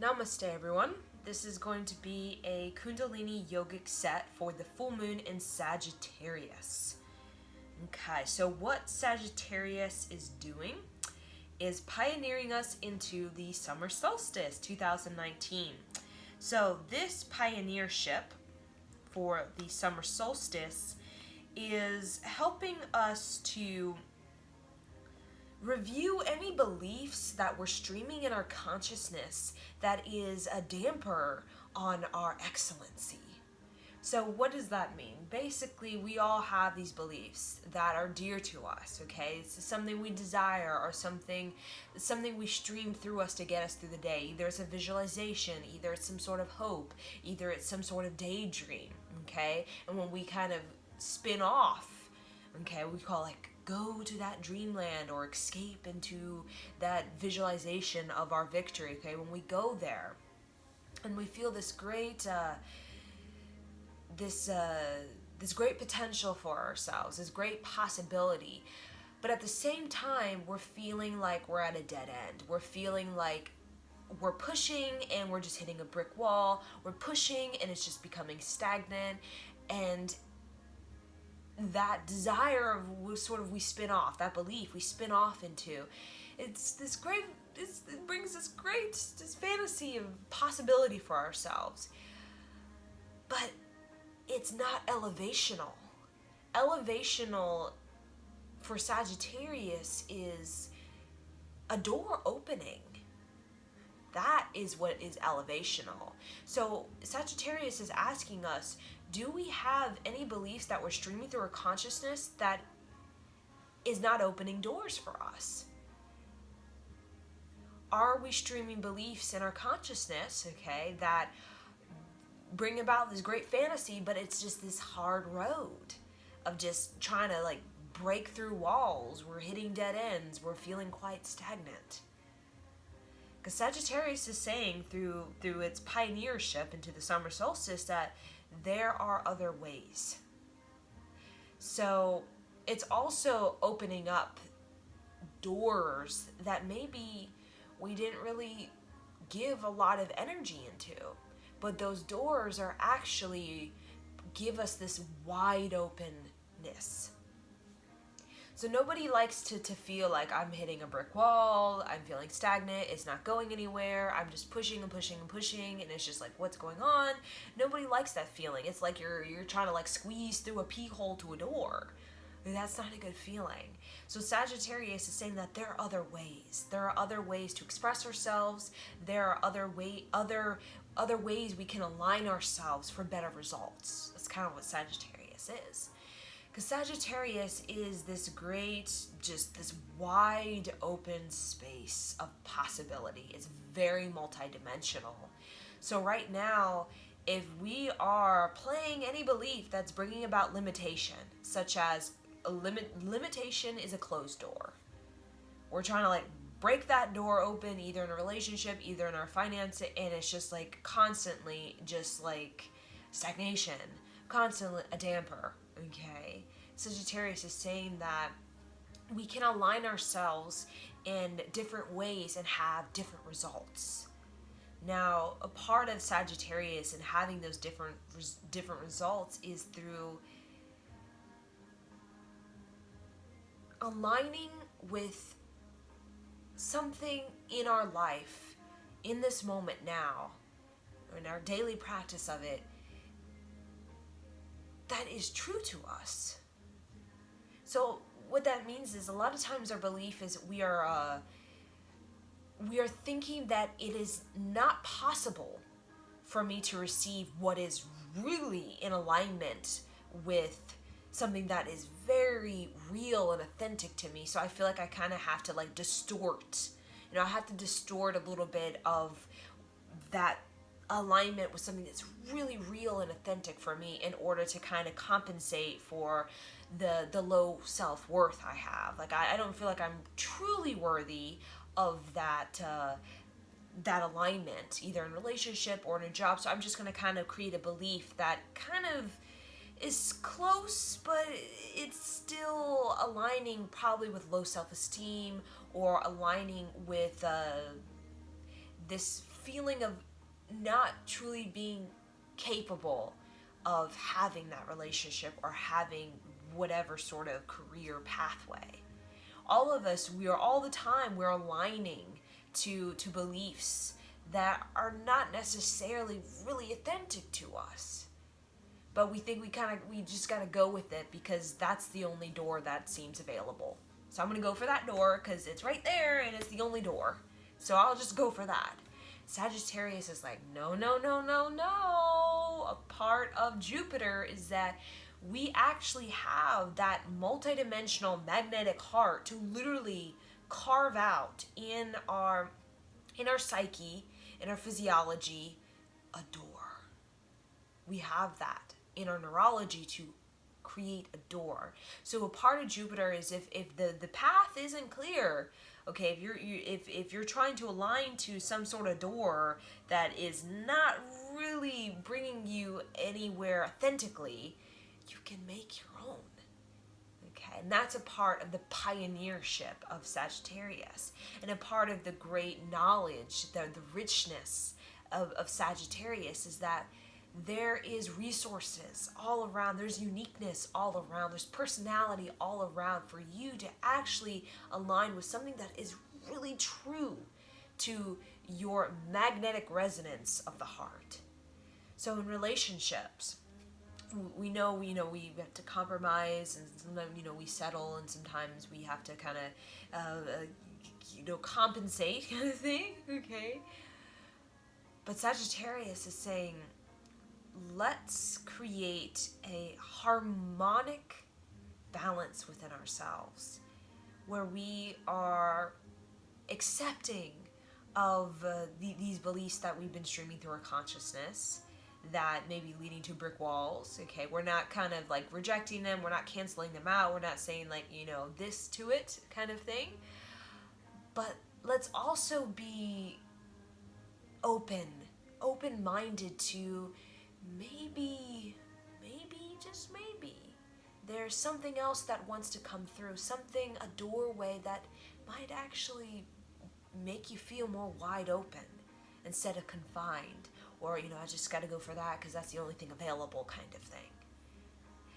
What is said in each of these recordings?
Namaste everyone. This is going to be a Kundalini yogic set for the full moon in Sagittarius. Okay, so what Sagittarius is doing is pioneering us into the summer solstice 2019. So this pioneership for the summer solstice is helping us to review any beliefs that we're streaming in our consciousness that is a damper on our excellency. So what does that mean? Basically, we all have these beliefs that are dear to us, okay? It's something we desire or something we stream through us to get us through the day. Either it's a visualization, either it's some sort of hope, either it's some sort of daydream, okay? And when we kind of spin off, okay, we call go to that dreamland or escape into that visualization of our victory, okay? When we go there and we feel this great this great potential for ourselves, this great possibility, but at the same time we're feeling like we're at a dead end. We're feeling like we're pushing and we're just hitting a brick wall. We're pushing and it's just becoming stagnant, and that desire of we spin off, that belief we spin off into, it's this great, it brings this fantasy of possibility for ourselves, but it's not elevational. Elevational for Sagittarius is a door opening. That is what is elevational. So Sagittarius is asking us, do we have any beliefs that we're streaming through our consciousness that is not opening doors for us? Are we streaming beliefs in our consciousness, okay, that bring about this great fantasy, but it's just this hard road of just trying to break through walls? We're hitting dead ends. We're feeling quite stagnant. Because Sagittarius is saying through its pioneership into the summer solstice that there are other ways. So it's also opening up doors that maybe we didn't really give a lot of energy into, but those doors are actually give us this wide openness. So nobody likes to feel like I'm hitting a brick wall, I'm feeling stagnant, it's not going anywhere, I'm just pushing and pushing and pushing, and it's just what's going on? Nobody likes that feeling. It's like you're trying to squeeze through a pee hole to a door. That's not a good feeling. So Sagittarius is saying that there are other ways. There are other ways to express ourselves. There are other ways we can align ourselves for better results. That's kind of what Sagittarius is. Because Sagittarius is this great, just this wide open space of possibility. It's very multidimensional. So right now, if we are playing any belief that's bringing about limitation, such as limitation is a closed door, we're trying to break that door open, either in a relationship, either in our finances, and it's just constantly just stagnation, constantly a damper. Okay, Sagittarius is saying that we can align ourselves in different ways and have different results. Now, a part of Sagittarius and having those different results is through aligning with something in our life, in this moment now, or in our daily practice of it, that is true to us. So what that means is a lot of times our belief is we are thinking that it is not possible for me to receive what is really in alignment with something that is very real and authentic to me. So I feel like I kind of have to distort. I have to distort a little bit of that alignment with something that's really real and authentic for me in order to kind of compensate for the low self-worth I have. I don't feel like I'm truly worthy of that alignment, either in a relationship or in a job. So I'm just going to kind of create a belief that kind of is close, but it's still aligning probably with low self-esteem or aligning with this feeling of not truly being capable of having that relationship or having whatever sort of career pathway. All of us, we're aligning to beliefs that are not necessarily really authentic to us. But we think we just gotta go with it because that's the only door that seems available. So I'm gonna go for that door because it's right there and it's the only door. So I'll just go for that. Sagittarius is like, no, no, no, no, no. A part of Jupiter is that we actually have that multidimensional magnetic heart to literally carve out in our psyche, in our physiology, a door. We have that in our neurology to create a door. So a part of Jupiter is if the path isn't clear, okay, if you're trying to align to some sort of door that is not really bringing you anywhere authentically, you can make your own. Okay, and that's a part of the pioneership of Sagittarius, and a part of the great knowledge, the richness of Sagittarius is that there is resources all around, there's uniqueness all around, there's personality all around for you to actually align with something that is really true to your magnetic resonance of the heart. So in relationships, we know we have to compromise, and sometimes we settle, and sometimes we have to kind of compensate kind of thing. Okay, but Sagittarius is saying, let's create a harmonic balance within ourselves where we are accepting of these beliefs that we've been streaming through our consciousness that may be leading to brick walls. Okay, we're not kind of like rejecting them, we're not canceling them out, we're not saying like, this to it kind of thing. But let's also be open-minded to maybe, just maybe, there's something else that wants to come through, a doorway that might actually make you feel more wide open instead of confined, or, I just got to go for that because that's the only thing available kind of thing.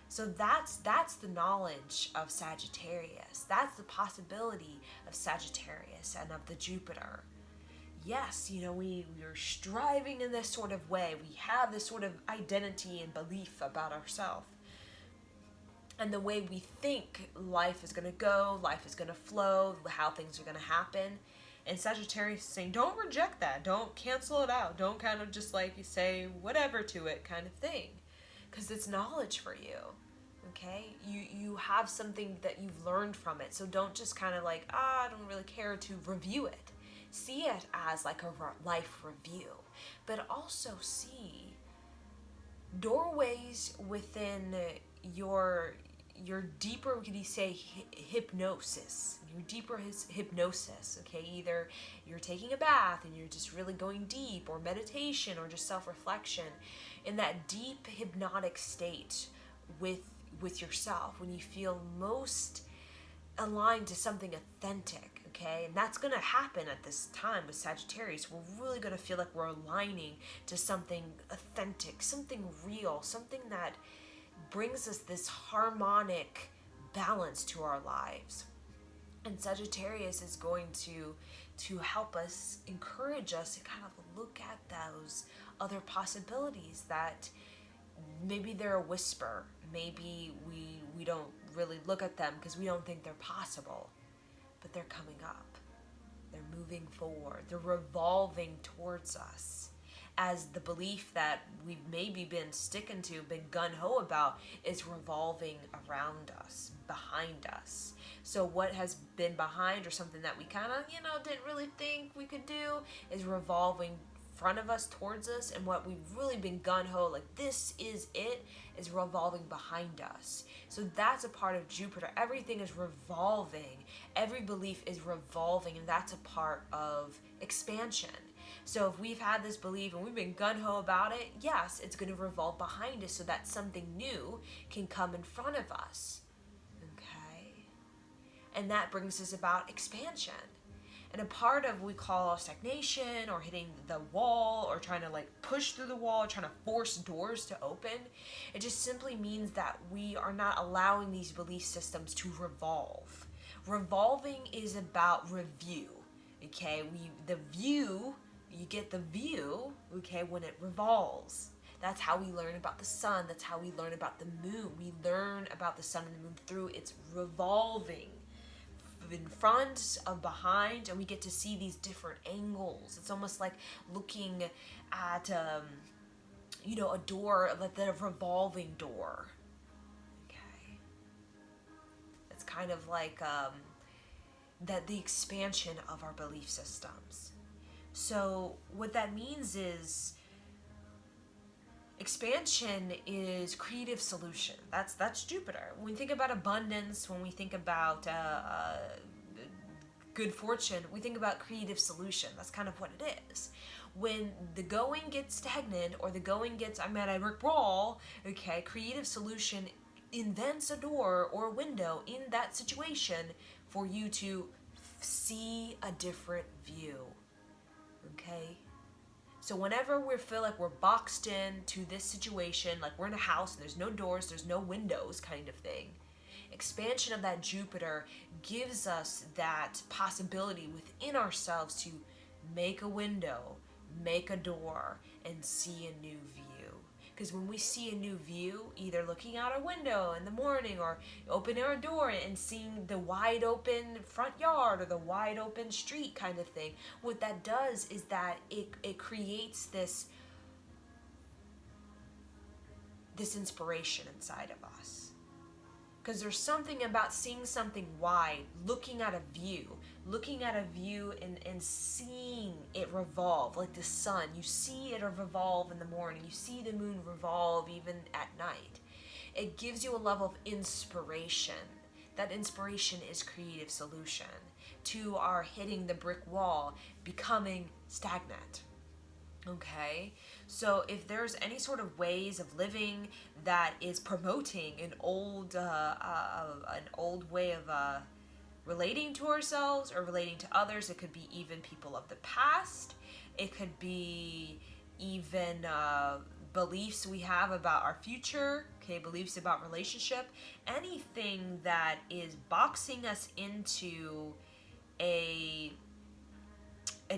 So that's the knowledge of Sagittarius. That's the possibility of Sagittarius and of the Jupiter. Yes, we are striving in this sort of way. We have this sort of identity and belief about ourselves. And the way we think life is going to go, life is going to flow, how things are going to happen. And Sagittarius is saying, don't reject that. Don't cancel it out. Don't kind of just like you say whatever to it kind of thing. Because it's knowledge for you. Okay? You have something that you've learned from it. So don't just kind of like, I don't really care to review it. See it as like a life review, but also see doorways within your deeper, could you say, hypnosis, your deeper hypnosis, okay? Either you're taking a bath and you're just really going deep, or meditation, or just self-reflection, in that deep hypnotic state with yourself, when you feel most aligned to something authentic. Okay, and that's going to happen at this time with Sagittarius. We're really going to feel like we're aligning to something authentic, something real, something that brings us this harmonic balance to our lives. And Sagittarius is going to help us, encourage us to kind of look at those other possibilities that maybe they're a whisper. Maybe we don't really look at them because we don't think they're possible. But they're coming up. They're moving forward. They're revolving towards us. As the belief that we've maybe been sticking to, been gung-ho about, is revolving around us, behind us. So what has been behind, or something that we kind of, didn't really think we could do, is revolving front of us, towards us, and what we've really been gung-ho, like this is it, is revolving behind us. So that's a part of Jupiter. Everything is revolving. Every belief is revolving, and that's a part of expansion. So if we've had this belief and we've been gung-ho about it, yes, it's going to revolve behind us so that something new can come in front of us. Okay? And that brings us about expansion. And a part of what we call stagnation or hitting the wall or trying to like push through the wall, trying to force doors to open, it just simply means that we are not allowing these belief systems to revolve. Revolving is about review. Okay, you get the view, okay, when it revolves. That's how we learn about the sun. That's how we learn about the moon. We learn about the sun and the moon through its revolving, in front, of behind, and we get to see these different angles. It's almost like looking at a door, like the revolving door. Okay, it's kind of like that the expansion of our belief systems. So what that means is expansion is creative solution. That's Jupiter. When we think about abundance, when we think about good fortune, we think about creative solution. That's kind of what it is. When the going gets stagnant or the going gets, I'm at a brick wall, okay, creative solution invents a door or a window in that situation for you to see a different view. Okay? So whenever we feel like we're boxed in to this situation, like we're in a house and there's no doors, there's no windows kind of thing, expansion of that Jupiter gives us that possibility within ourselves to make a window, make a door, and see a new view. Because when we see a new view, either looking out our window in the morning or opening our door and seeing the wide open front yard or the wide open street kind of thing, what that does is that it creates this inspiration inside of us. Because there's something about seeing something wide, looking at a view and seeing it revolve, like the sun. You see it revolve in the morning. You see the moon revolve even at night. It gives you a level of inspiration. That inspiration is creative solution to our hitting the brick wall, becoming stagnant. Okay, so if there's any sort of ways of living that is promoting an old way of relating to ourselves or relating to others, it could be even people of the past. It could be even beliefs we have about our future. Okay, beliefs about relationship. Anything that is boxing us into a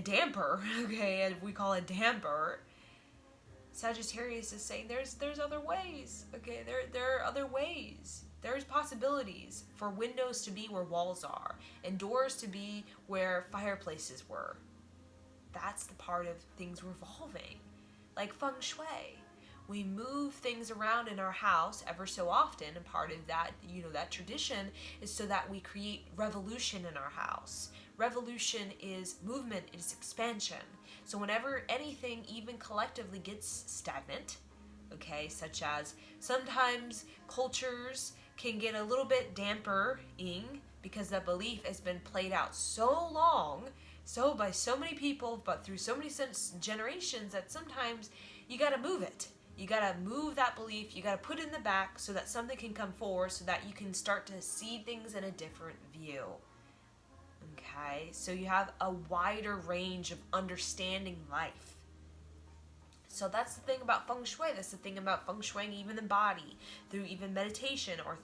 damper, okay, and we call it damper. Sagittarius is saying there's other ways, okay, there are other ways. There's possibilities for windows to be where walls are and doors to be where fireplaces were. That's the part of things revolving, like feng shui. We move things around in our house ever so often, and part of that, that tradition is so that we create revolution in our house. Revolution is movement, it is expansion. So whenever anything, even collectively, gets stagnant, okay, such as sometimes cultures can get a little bit dampering because that belief has been played out so long, so by so many people, but through so many generations, that sometimes you gotta move it. You gotta move that belief, you gotta put it in the back so that something can come forward so that you can start to see things in a different view. Okay, so you have a wider range of understanding life. So that's the thing about feng shui. That's the thing about feng shuiing even the body, through even meditation or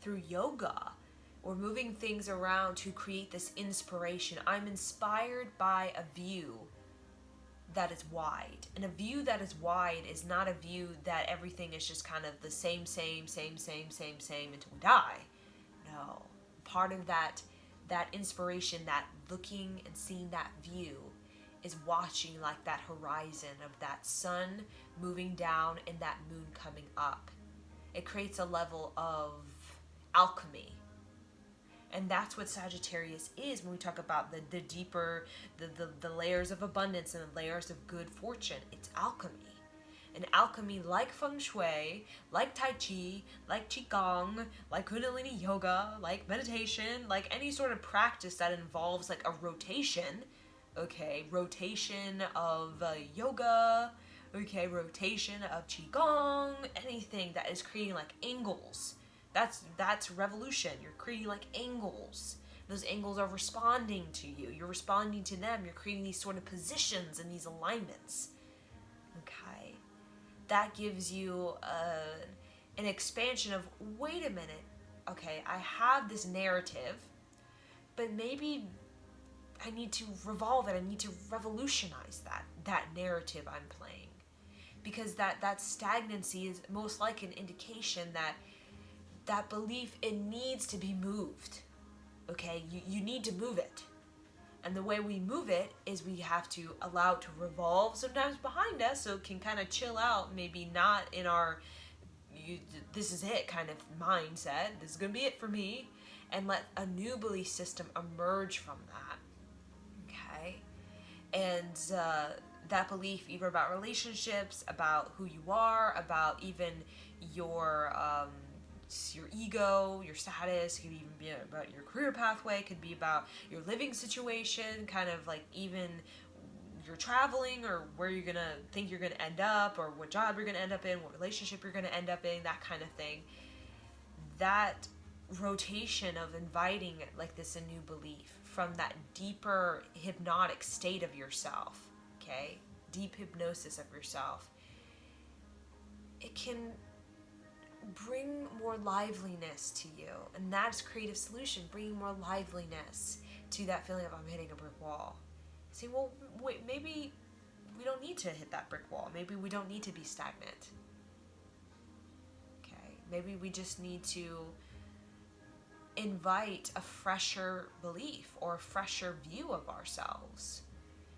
through yoga. We're moving things around to create this inspiration. I'm inspired by a view that is wide. And a view that is wide is not a view that everything is just kind of the same until we die. No. Part of that inspiration, that looking and seeing that view, is watching like that horizon of that sun moving down and that moon coming up. It creates a level of alchemy. And that's what Sagittarius is when we talk about the deeper, the layers of abundance and the layers of good fortune. It's alchemy. And alchemy, like feng shui, like tai chi, like qigong, like Kundalini yoga, like meditation, like any sort of practice that involves like a rotation, okay, rotation of yoga, okay, rotation of qigong, anything that is creating like angles. That's revolution. You're creating like angles Those angles are responding to you. You're responding to them. You're creating these sort of positions and these alignments. Okay? That gives you an expansion of, wait a minute. Okay, I have this narrative, but maybe I need to revolve it. I need to revolutionize that narrative I'm playing. Because that stagnancy is most like an indication that belief, it needs to be moved. Okay, you need to move it. And the way we move it is we have to allow it to revolve sometimes behind us, so it can kind of chill out, maybe not in our this is it kind of mindset, this is going to be it for me, and let a new belief system emerge from that. Okay? And that belief, either about relationships, about who you are, about even your ego, your status, it could even be about your career pathway, it could be about your living situation, kind of like even you're traveling or where you're gonna think you're gonna end up, or what job you're gonna end up in, what relationship you're gonna end up in, that kind of thing. That rotation of inviting like this a new belief from that deeper hypnotic state of yourself, okay? Deep hypnosis of yourself. It can bring more liveliness to you, and that's creative solution, bringing more liveliness to that feeling of I'm hitting a brick wall. See, well, wait, maybe we don't need to hit that brick wall. Maybe we don't need to be stagnant. Okay, maybe we just need to invite a fresher belief or a fresher view of ourselves.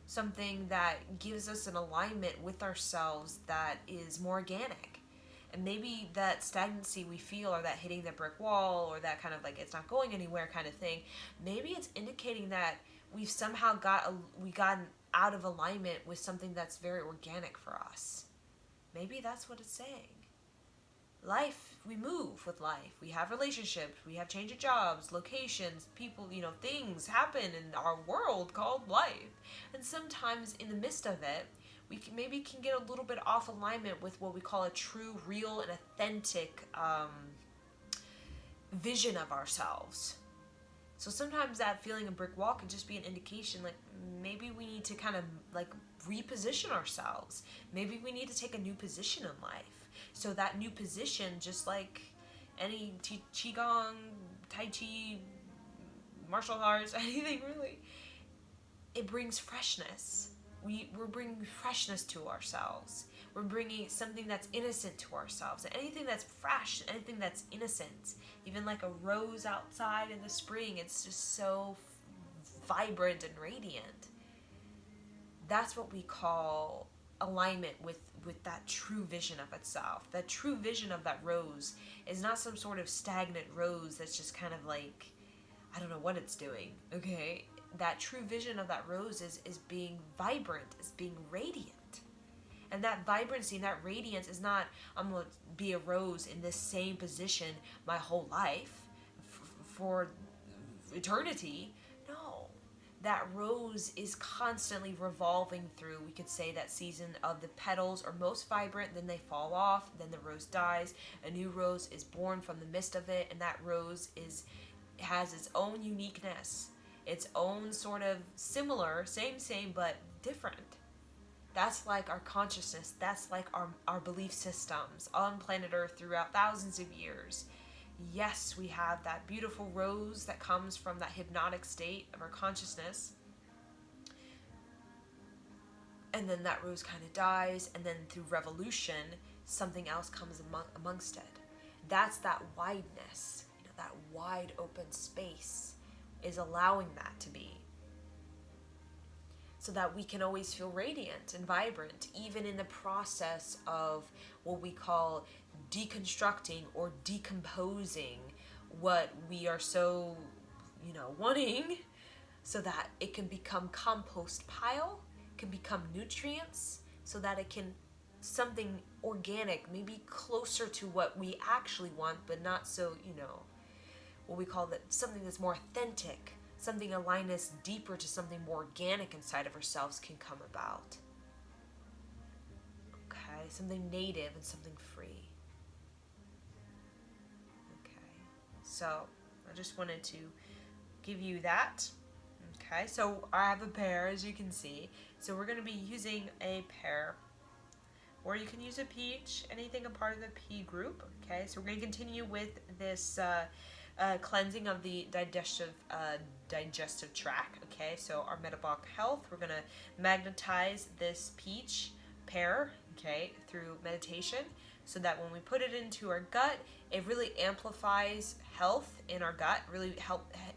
Something that gives us an alignment with ourselves that is more organic. And maybe that stagnancy we feel, or that hitting the brick wall, or that kind of like it's not going anywhere kind of thing, maybe it's indicating that we've somehow gotten out of alignment with something that's very organic for us. Maybe that's what it's saying. Life, we move with life. We have relationships, we have change of jobs, locations, people, things happen in our world called life. And sometimes in the midst of it, we can get a little bit off alignment with what we call a true, real, and authentic vision of ourselves. So sometimes that feeling of brick wall can just be an indication, like maybe we need to kind of like reposition ourselves. Maybe we need to take a new position in life. So that new position, just like any Qigong, Tai Chi, martial arts, anything really, it brings freshness. We're bringing freshness to ourselves. We're bringing something that's innocent to ourselves. And anything that's fresh, anything that's innocent, even like a rose outside in the spring, it's just so vibrant and radiant. That's what we call alignment with that true vision of itself. That true vision of that rose is not some sort of stagnant rose that's just kind of like, I don't know what it's doing, okay? That true vision of that rose is being vibrant, is being radiant. And that vibrancy and that radiance is not, I'm going to be a rose in this same position my whole life for eternity. No. That rose is constantly revolving through, we could say, that season of the petals are most vibrant, then they fall off, then the rose dies, a new rose is born from the midst of it, and that rose has its own uniqueness, its own sort of similar, same, but different. That's like our consciousness. That's like our belief systems on planet Earth throughout thousands of years. Yes, we have that beautiful rose that comes from that hypnotic state of our consciousness. And then that rose kind of dies, and then through revolution, something else comes amongst it. That's that wideness, that wide open space is allowing that to be. So that we can always feel radiant and vibrant, even in the process of what we call deconstructing or decomposing what we are so, wanting, so that it can become compost pile, can become nutrients, so that it can something organic, maybe closer to what we actually want, but not so, what we call that something that's more authentic. Something align us deeper to something more organic inside of ourselves can come about. Okay, something native and something free. Okay, so I just wanted to give you that. Okay, so I have a pear, as you can see. So we're going to be using a pear, or you can use a peach, anything a part of the pea group. Okay, so we're going to continue with this cleansing of the digestive tract. Okay, so our metabolic health, we're going to magnetize this peach pear, okay, through meditation, so that when we put it into our gut, it really amplifies health in our gut, really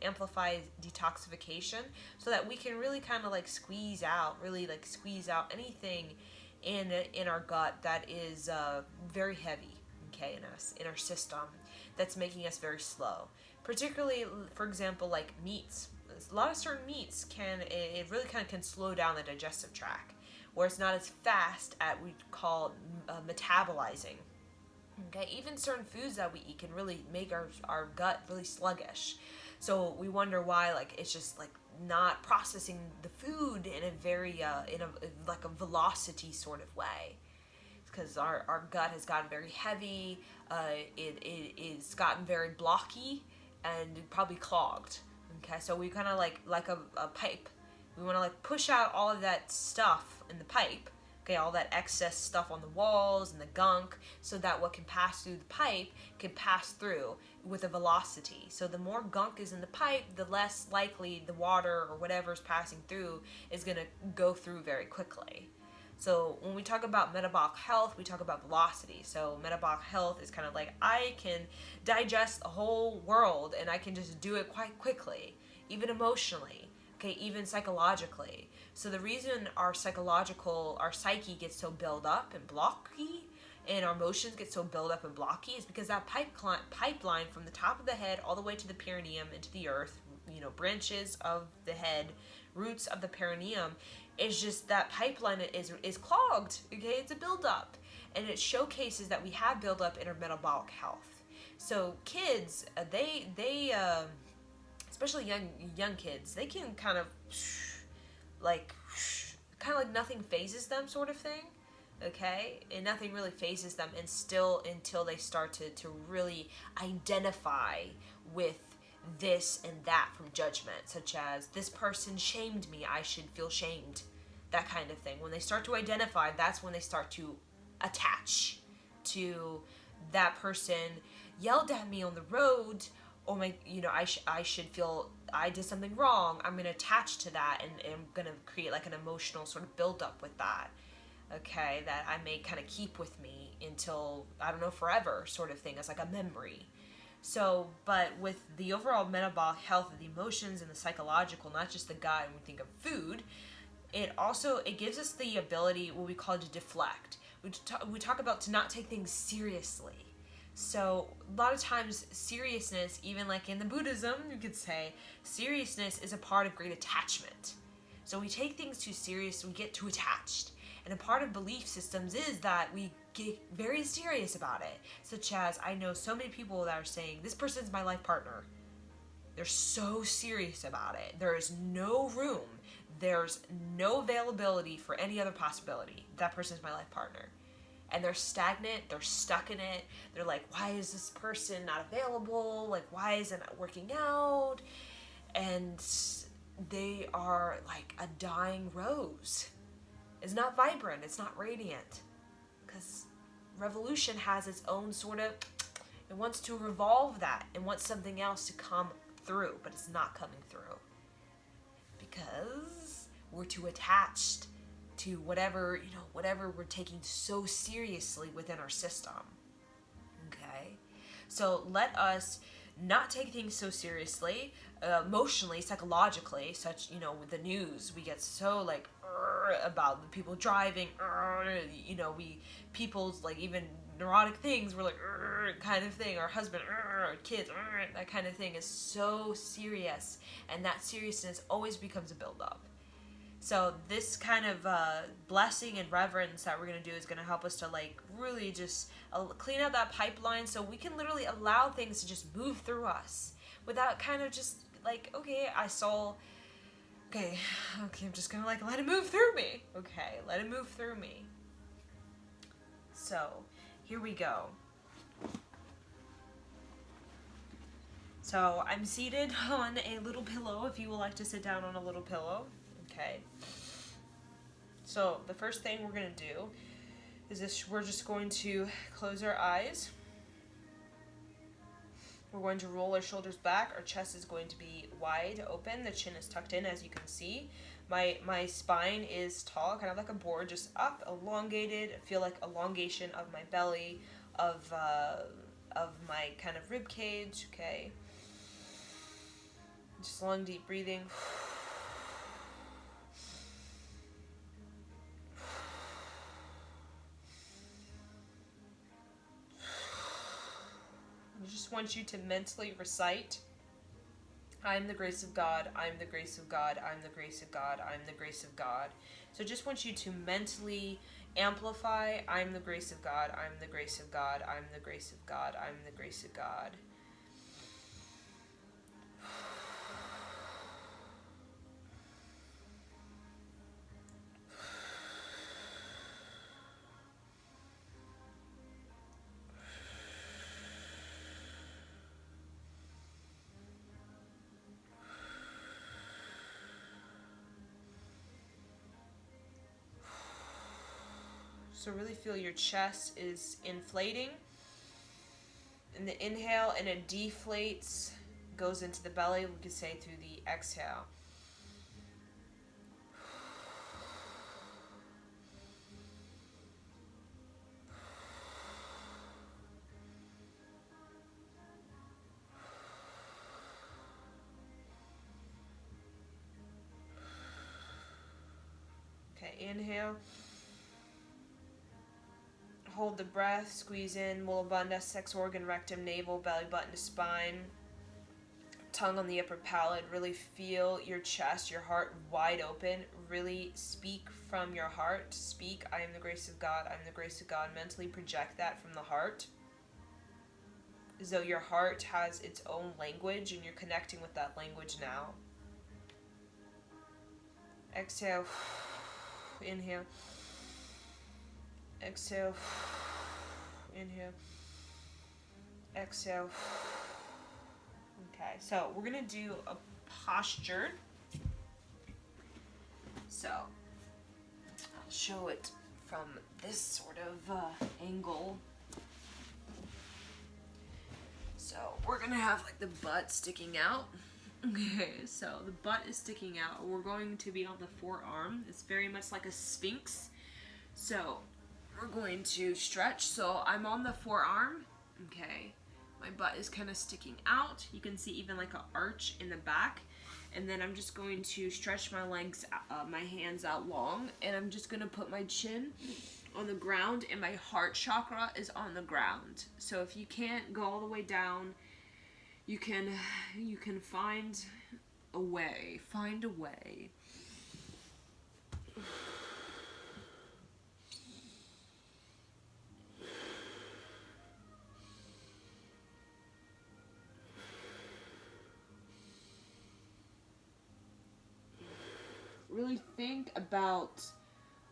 amplifies detoxification, so that we can really kind of like squeeze out anything in our gut that is very heavy, okay, in our system, that's making us very slow. Particularly, for example, like meats. A lot of certain meats it really kind of can slow down the digestive tract, where it's not as fast at we call metabolizing. Okay, even certain foods that we eat can really make our gut really sluggish. So we wonder why, like, it's just like not processing the food in a very like a velocity sort of way. Because our gut has gotten very heavy, it's gotten very blocky and probably clogged. Okay, so we kind of like a pipe. We want to like push out all of that stuff in the pipe, okay, all that excess stuff on the walls and the gunk, so that what can pass through the pipe can pass through with a velocity. So the more gunk is in the pipe, the less likely the water or whatever's passing through is going to go through very quickly. So when we talk about metabolic health, we talk about velocity. So metabolic health is kind of like, I can digest the whole world and I can just do it quite quickly, even emotionally, okay, even psychologically. So the reason our psyche gets so built up and blocky, and our emotions get so built up and blocky, is because that pipeline from the top of the head all the way to the perineum into the earth, branches of the head, roots of the perineum, is just that pipeline is clogged. Okay, it's a buildup, and it showcases that we have buildup in our metabolic health. So kids, they especially young kids, they can kind of like nothing phases them, sort of thing. Okay, and nothing really phases them, and still until they start to really identify with this and that from judgment, such as, this person shamed me, I should feel shamed, that kind of thing. When they start to identify, that's when they start to attach to that person yelled at me on the road, or I should feel I did something wrong. I'm going to attach to that, and I'm going to create like an emotional sort of buildup with that, okay, that I may kind of keep with me until, I don't know, forever, sort of thing, as like a memory. So, but with the overall metabolic health of the emotions and the psychological, not just the gut, when we think of food, it gives us the ability, what we call, to deflect. We talk about to not take things seriously. So a lot of times seriousness, even like in the Buddhism, you could say, seriousness is a part of great attachment. So we take things too serious, we get too attached. And a part of belief systems is that we get very serious about it. Such as, I know so many people that are saying, this person's my life partner. They're so serious about it. There is no room. There's no availability for any other possibility. That person's my life partner. And they're stagnant. They're stuck in it. They're like, why is this person not available? Like, why is it not working out? And they are like a dying rose. It's not vibrant. It's not radiant. Because revolution has its own sort of, it wants to revolve that. It wants something else to come through, but it's not coming through. Because we're too attached to whatever we're taking so seriously within our system. Okay? So let us not take things so seriously, emotionally, psychologically, such, with the news, we get so like, about the people driving, people's like even neurotic things, we're like, kind of thing, our husband, our kids, that kind of thing is so serious, and that seriousness always becomes a buildup. So this kind of blessing and reverence that we're going to do is going to help us to like really just clean out that pipeline, so we can literally allow things to just move through us without kind of just like, okay, I'm just going to like let it move through me. Okay, let it move through me. So here we go. So I'm seated on a little pillow if you would like to sit down on a little pillow. Okay. So the first thing we're going to do is this. We're just going to close our eyes. We're going to roll our shoulders back. Our chest is going to be wide open. The chin is tucked in, as you can see. My spine is tall, kind of like a board, just up, elongated. I feel like elongation of my belly, of my kind of rib cage. Okay. Just long, deep breathing. I just want you to mentally recite, I am the grace of God, I am the grace of God, I am the grace of God, I am the grace of God. So just want you to mentally amplify, I am the grace of God, I am the grace of God, I am the grace of God, I am the grace of God. So really feel your chest is inflating in the inhale, and it deflates, goes into the belly, we could say through the exhale. Okay, inhale. Hold the breath, squeeze in, mullabandha, sex organ, rectum, navel, belly button to spine, tongue on the upper palate. Really feel your chest, your heart wide open. Really speak from your heart. Speak, I am the grace of God, I am the grace of God. Mentally project that from the heart, as though your heart has its own language and you're connecting with that language now. Exhale. Inhale. Exhale. Inhale. Exhale. Okay, so we're going to do a posture. So I'll show it from this sort of angle. So we're going to have like the butt sticking out. Okay, so the butt is sticking out. We're going to be on the forearm. It's very much like a sphinx. So we're going to stretch. So I'm on the forearm. Okay, my butt is kind of sticking out. You can see even like an arch in the back. And then I'm just going to stretch my legs, my hands out long. And I'm just going to put my chin on the ground, and my heart chakra is on the ground. So if you can't go all the way down, you can find a way. Find a way. Really think about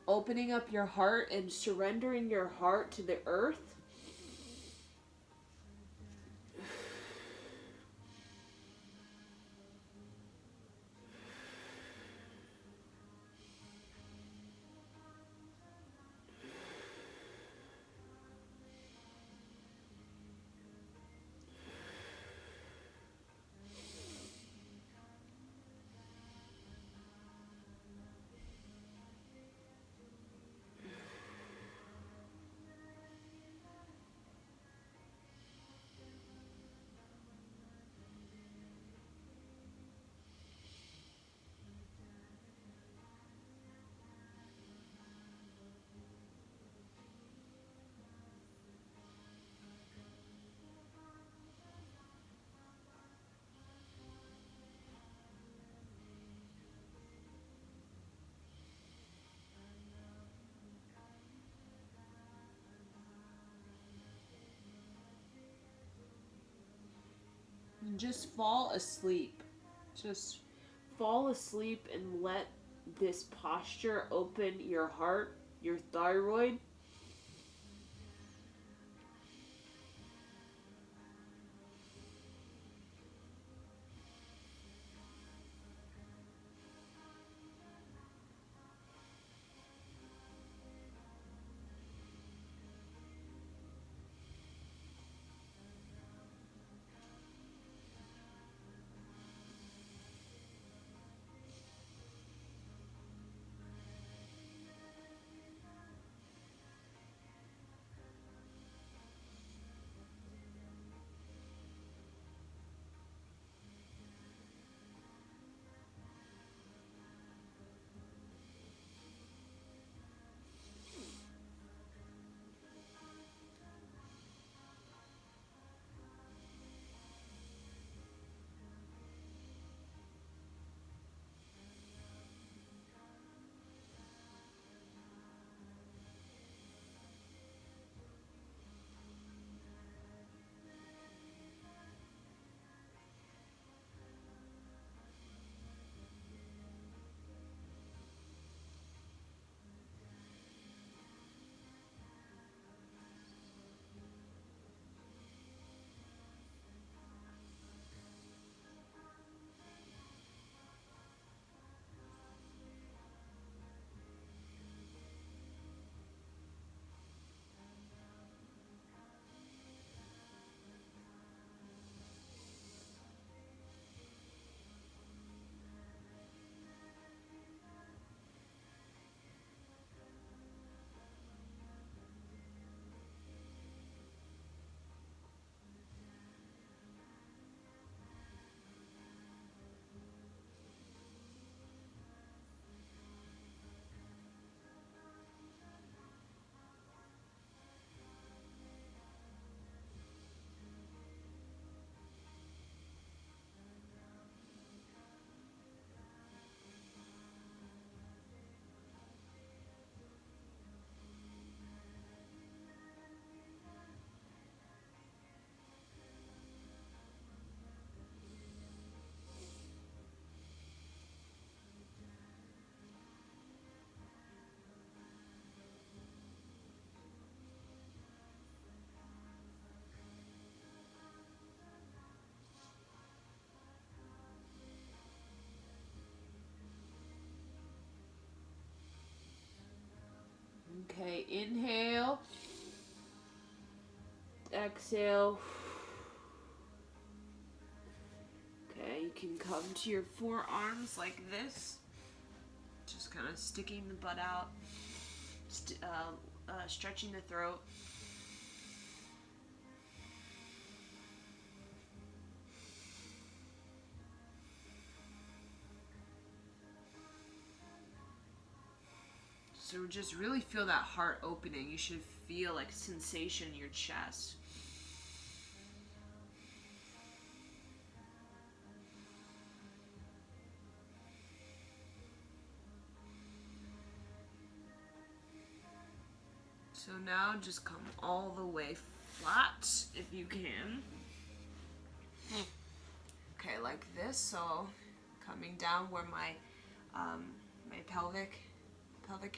opening up your heart and surrendering your heart to the earth. Just fall asleep. Just fall asleep and let this posture open your heart, your thyroid. Okay, inhale. Exhale. Okay, you can come to your forearms like this. Just kind of sticking the butt out. Stretching the throat. So just really feel that heart opening. You should feel like sensation in your chest. So now just come all the way flat if you can. Okay, like this. So coming down where my my pelvic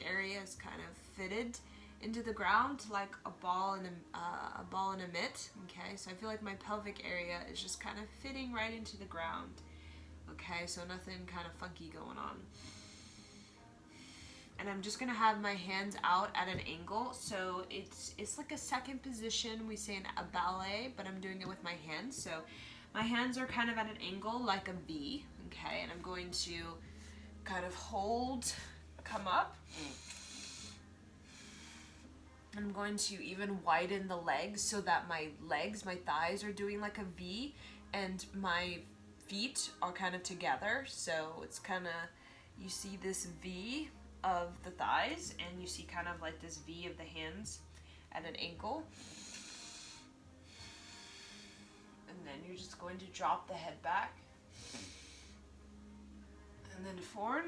area is kind of fitted into the ground like a ball in a mitt. Okay, so I feel like my pelvic area is just kind of fitting right into the ground. Okay, so nothing kind of funky going on. And I'm just gonna have my hands out at an angle, so it's like a second position. We say in a ballet, but I'm doing it with my hands. So my hands are kind of at an angle, like a V. Okay, and I'm going to kind of hold, come up. I'm going to even widen the legs so that my thighs are doing like a V, and my feet are kind of together. So it's kind of, you see this V of the thighs, and you see kind of like this V of the hands at an angle. And then you're just going to drop the head back. And then forward.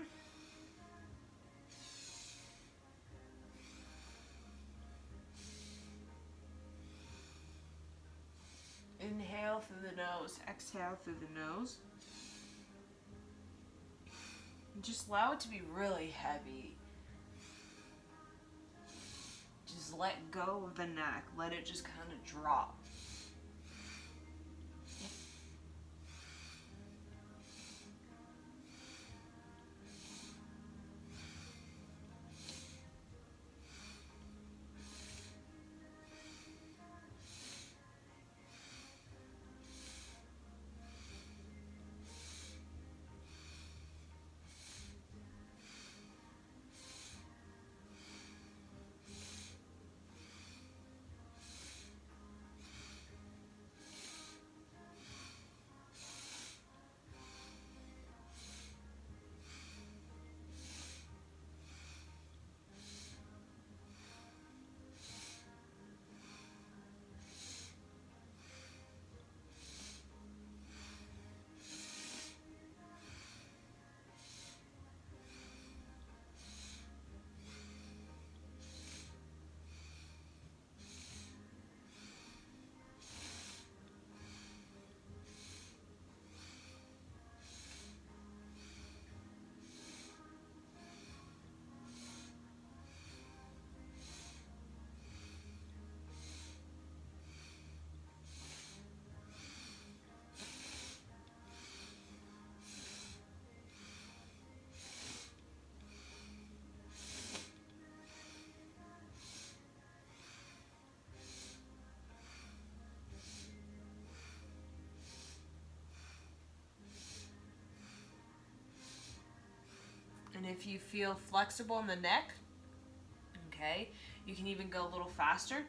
Inhale through the nose, exhale through the nose. Just allow it to be really heavy. Just let go of the neck. Let it just kind of drop. And if you feel flexible in the neck, okay, you can even go a little faster.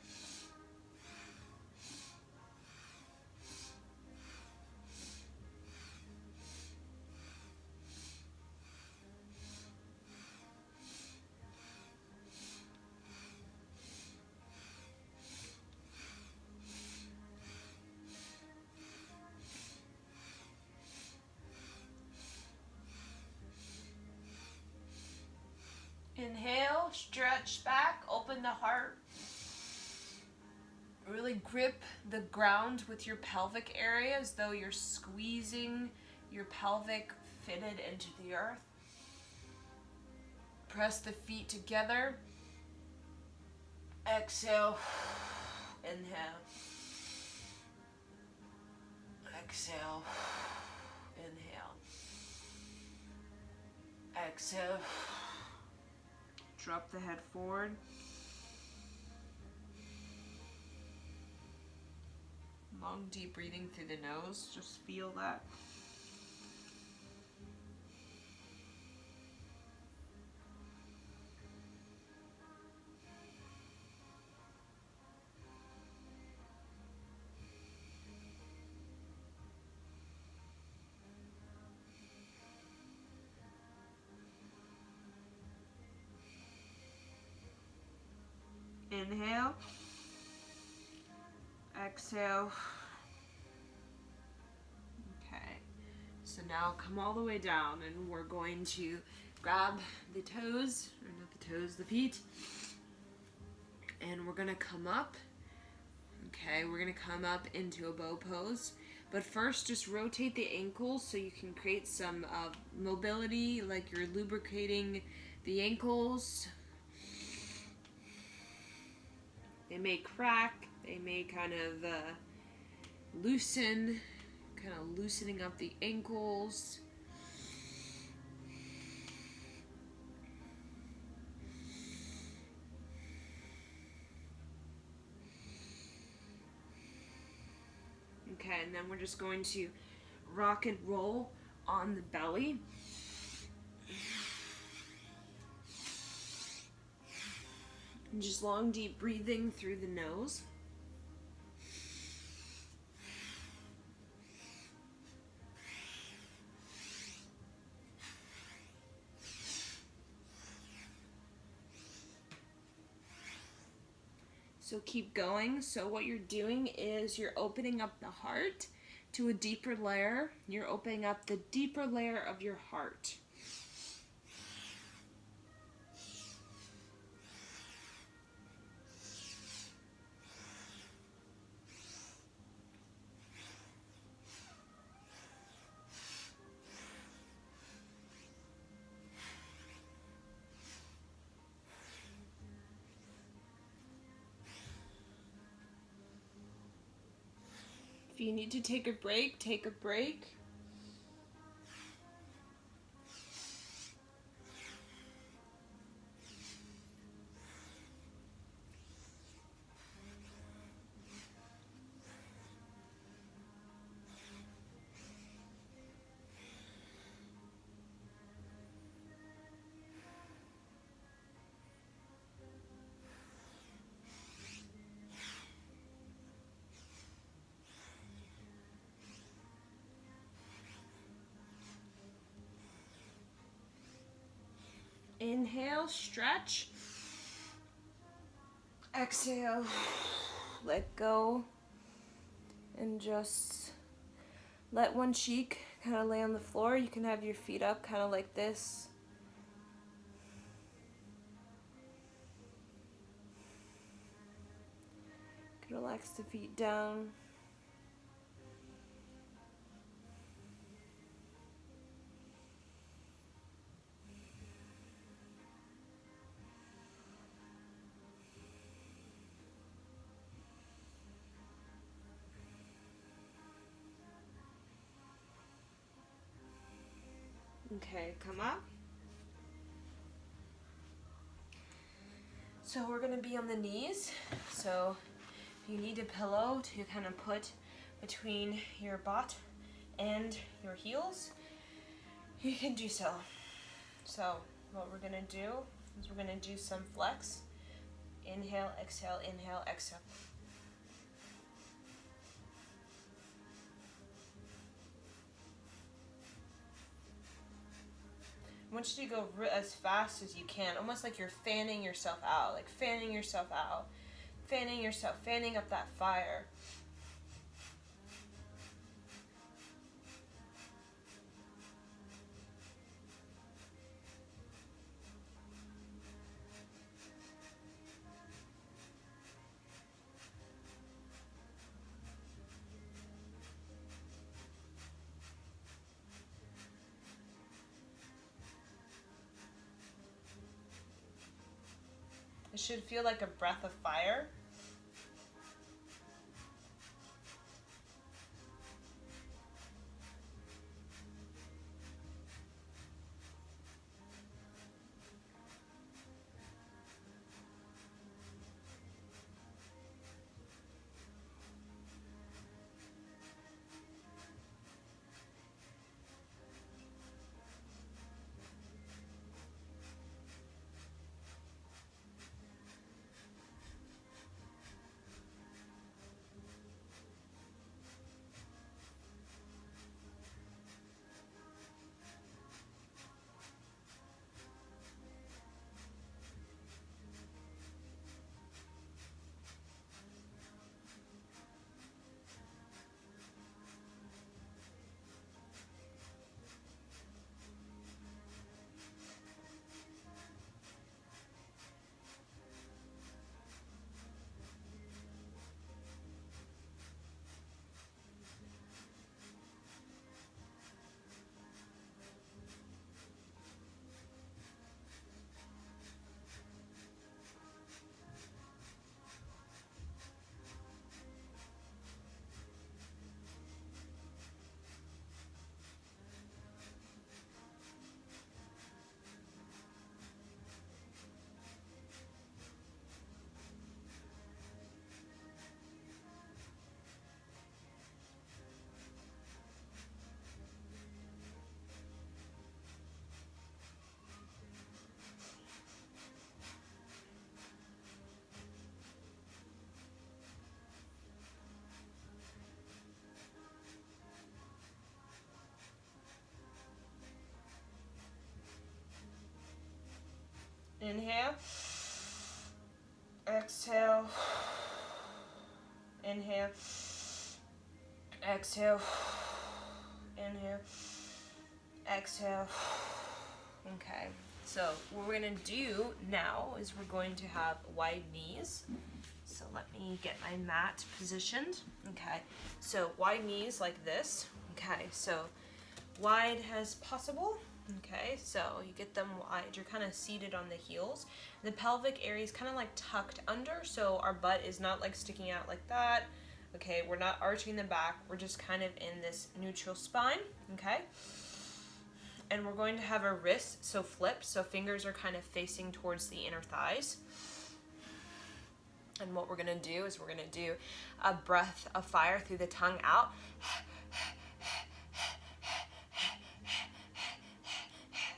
Inhale, stretch back, open the heart. Really grip the ground with your pelvic area as though you're squeezing your pelvic fitted into the earth. Press the feet together. Exhale. Inhale. Exhale. Inhale. Exhale. Drop the head forward. Long, deep breathing through the nose. Just feel that. Inhale. Exhale. Okay. So now come all the way down, and we're going to grab the toes, or not the toes, the feet, and we're going to come up. Okay, we're going to come up into a bow pose. But first, just rotate the ankles so you can create some mobility, like you're lubricating the ankles. They may crack, they may kind of loosen, kind of loosening up the ankles. Okay, and then we're just going to rock and roll on the belly. And just long, deep breathing through the nose. So keep going. So what you're doing is you're opening up the heart to a deeper layer. You're opening up the deeper layer of your heart. If you need to take a break, take a break. Inhale, stretch. Exhale, let go. And just let one cheek kind of lay on the floor. You can have your feet up kind of like this. You can relax the feet down. Okay, come up. So we're gonna be on the knees. So if you need a pillow to kind of put between your butt and your heels, you can do so. So what we're gonna do is we're gonna do some flex. Inhale, exhale, inhale, exhale. I want you to go as fast as you can, almost like you're fanning yourself out, like fanning yourself out, fanning yourself, fanning up that fire. It should feel like a breath of fire. Inhale. Exhale. Inhale. Exhale. Inhale. Exhale. Okay. So what we're going to do now is we're going to have wide knees. So let me get my mat positioned. Okay. So wide knees like this. Okay. So wide as possible. Okay, so you get them wide. You're kind of seated on the heels. The pelvic area is kind of like tucked under, so our butt is not like sticking out like that. Okay, we're not arching the back. We're just kind of in this neutral spine. Okay, and we're going to have our wrists so flipped, so fingers are kind of facing towards the inner thighs. And what we're gonna do is we're gonna do a breath of fire through the tongue out.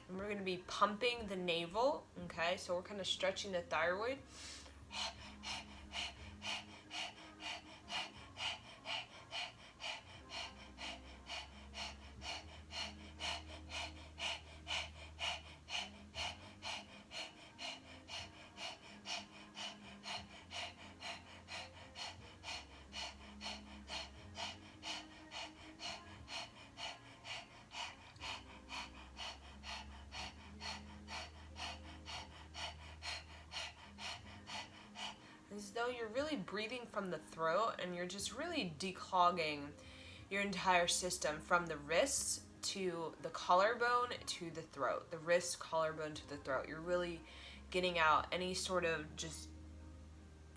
And we're going to be pumping the navel, okay? So we're kind of stretching the thyroid. As though you're really breathing from the throat and you're just really declogging your entire system from the wrists to the collarbone to the throat. The wrist, collarbone to the throat. You're really getting out any sort of just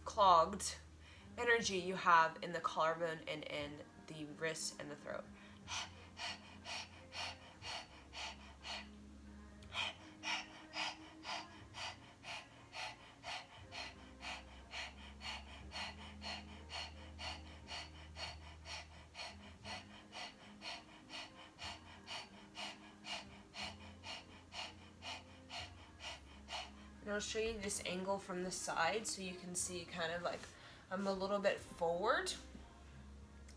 clogged energy you have in the collarbone and in the wrist and the throat. And I'll show you this angle from the side so you can see kind of like I'm a little bit forward,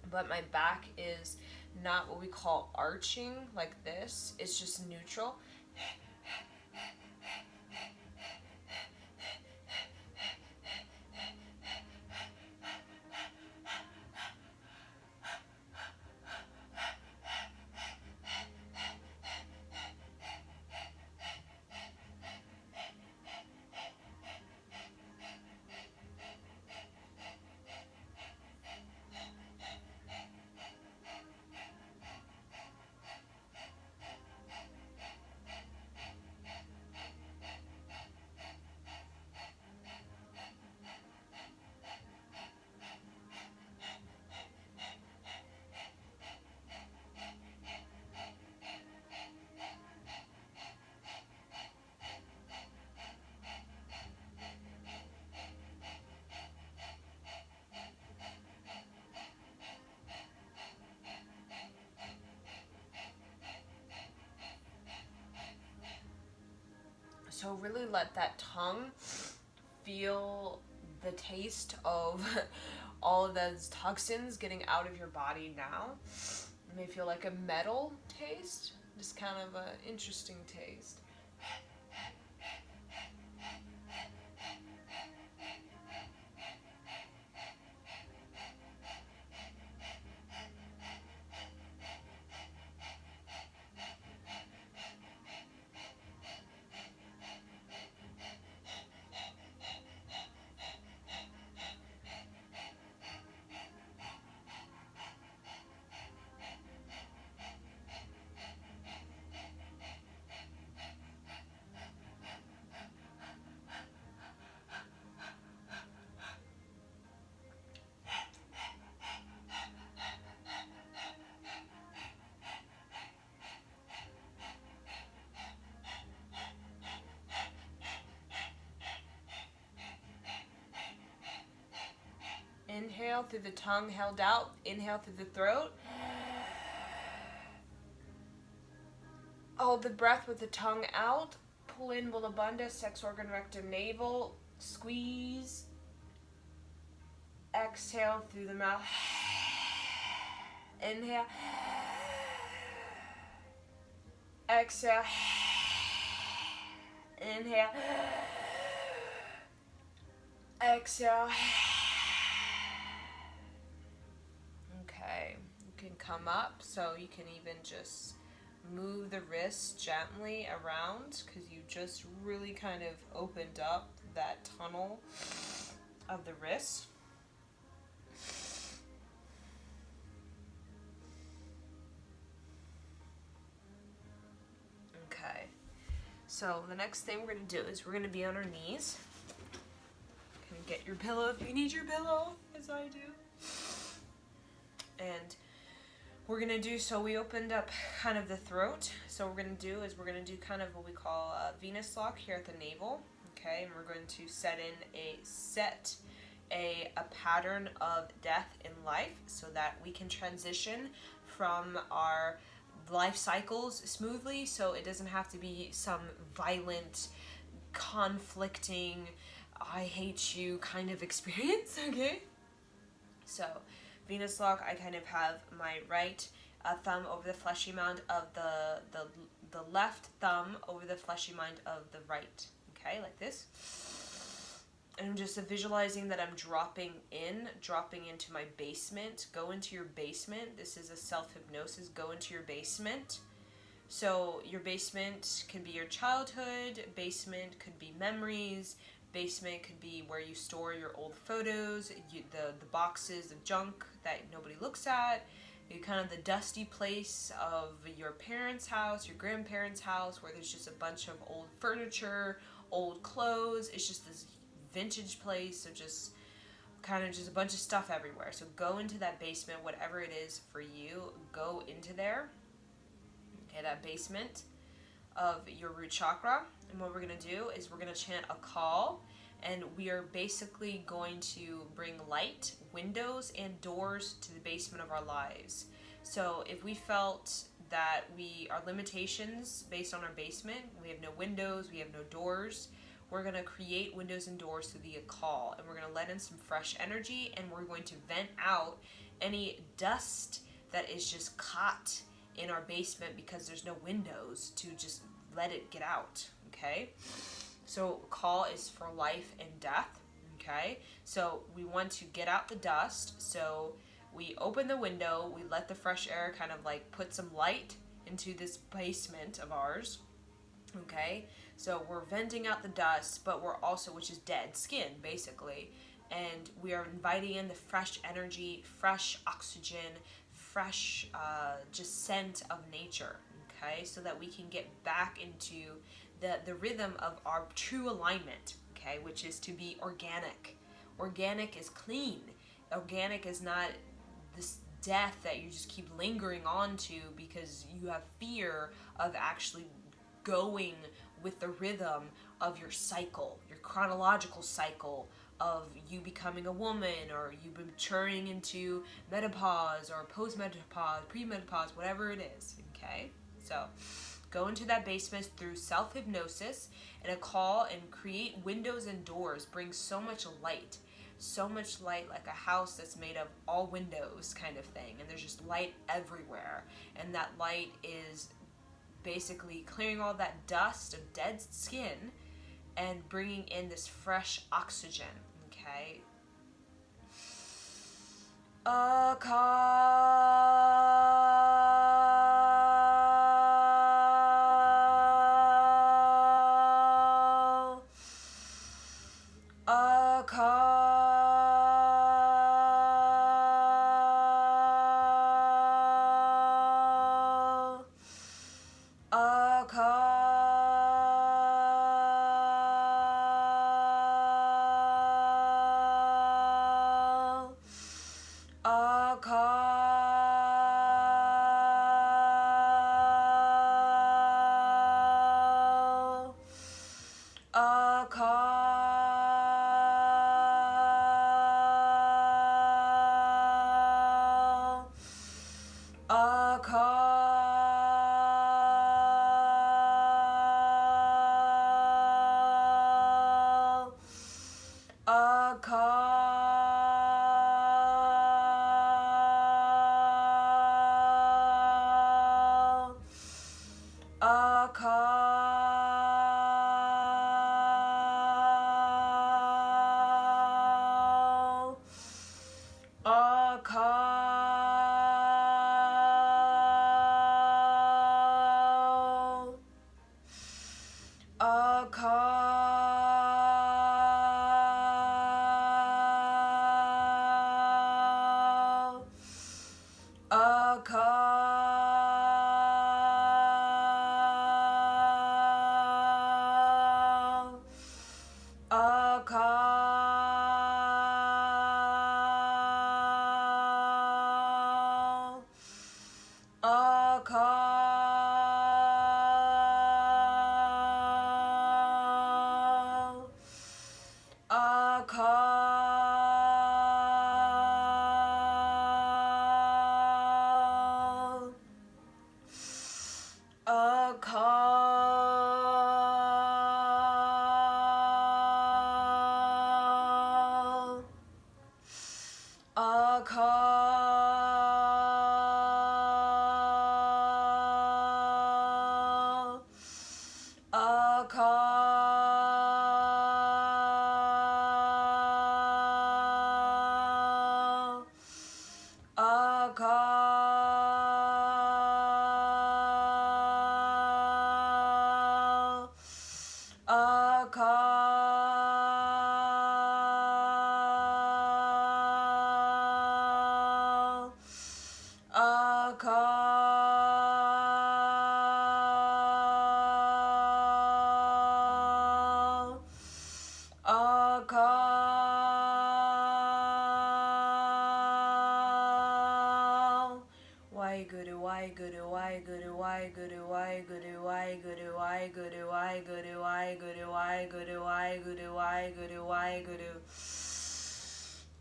but my back is not what we call arching like this. It's just neutral. So really let that tongue feel the taste of all of those toxins getting out of your body now. It may feel like a metal taste, just kind of an interesting taste. Inhale through the tongue held out. Inhale through the throat. Hold the breath with the tongue out. Pull in Bullabunda, sex organ, rectum, navel. Squeeze. Exhale through the mouth. Inhale. Exhale. Inhale. Exhale. Okay, you can come up, so you can even just move the wrist gently around because you just really kind of opened up that tunnel of the wrist. Okay, so the next thing we're going to do is we're going to be on our knees. You can get your pillow if you need your pillow, as I do. And we're going to do, so we opened up kind of the throat. So what we're going to do is we're going to do kind of what we call a Venus lock here at the navel. Okay, and we're going to set a pattern of death in life so that we can transition from our life cycles smoothly, so it doesn't have to be some violent, conflicting, I hate you kind of experience, okay? So, Venus lock, I kind of have my right thumb over the fleshy mind of the left thumb over the fleshy mind of the right, okay, like this. And I'm just visualizing that I'm dropping into my basement. Go into your basement. This is a self-hypnosis. Go into your basement. So your basement can be your childhood. Basement could be memories. Basement could be where you store your old photos, the boxes of junk that nobody looks at. Kind of the dusty place of your parents' house, your grandparents' house, where there's just a bunch of old furniture, old clothes. It's just this vintage place, so just kind of just a bunch of stuff everywhere. So go into that basement, whatever it is for you, go into there. Okay, that basement of your root chakra. And what we're going to do is we're going to chant a call, and we are basically going to bring light, windows, and doors to the basement of our lives. So if we felt that our limitations based on our basement, we have no windows, we have no doors, we're going to create windows and doors through the call, and we're going to let in some fresh energy, and we're going to vent out any dust that is just caught in our basement because there's no windows, to just let it get out, okay? So call is for life and death, okay? So we want to get out the dust, so we open the window, we let the fresh air kind of like put some light into this basement of ours, okay? So we're venting out the dust, but we're also, which is dead skin, basically. And we are inviting in the fresh energy, fresh oxygen, fresh just scent of nature, okay? So that we can get back into the rhythm of our true alignment, okay? Which is to be organic. Organic is clean. Organic is not this death that you just keep lingering on to because you have fear of actually going with the rhythm of your cycle, your chronological cycle of you becoming a woman, or you maturing into menopause or post-menopause, pre-menopause, whatever it is, okay? So go into that basement through self-hypnosis and a call, and create windows and doors. Bring so much light, like a house that's made of all windows kind of thing, and there's just light everywhere, and that light is basically clearing all that dust of dead skin and bringing in this fresh oxygen, okay? A call.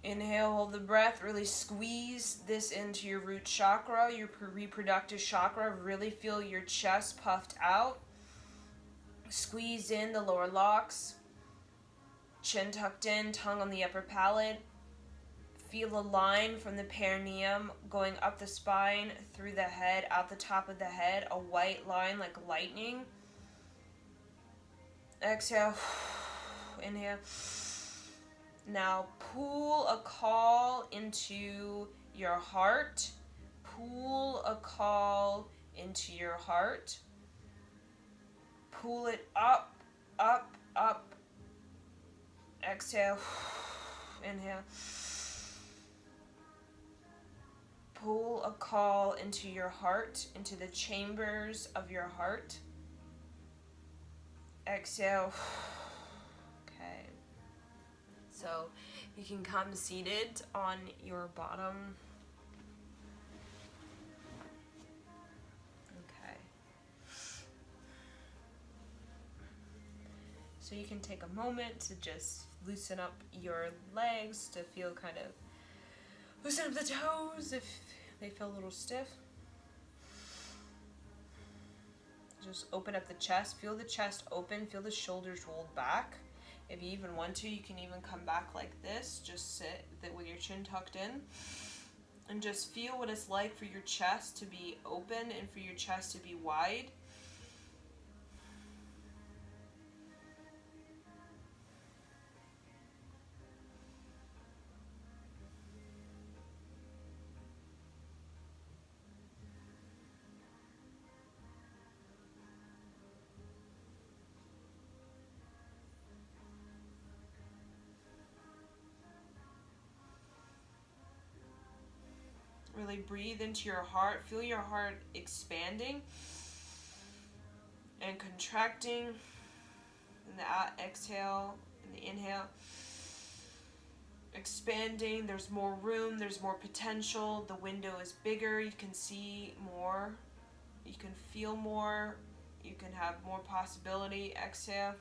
Inhale, hold the breath, really squeeze this into your root chakra, your reproductive chakra. Really feel your chest puffed out. Squeeze in the lower locks, chin tucked in, tongue on the upper palate. Feel a line from the perineum going up the spine, through the head, out the top of the head, a white line like lightning. Exhale, inhale. Now pull a call into your heart. Pull a call into your heart. Pull it up, up, up. Exhale, inhale. Pull a call into your heart, into the chambers of your heart. Exhale. Okay. So you can come seated on your bottom. Okay. So you can take a moment to just loosen up your legs, to feel kind of, loosen up the toes if they feel a little stiff. Just open up the chest. Feel the chest open. Feel the shoulders rolled back. If you even want to, you can even come back like this. Just sit with your chin tucked in. And just feel what it's like for your chest to be open and for your chest to be wide. Really breathe into your heart. Feel your heart expanding and contracting. In the exhale, in the inhale. Expanding. There's more room. There's more potential. The window is bigger. You can see more. You can feel more. You can have more possibility. Exhale.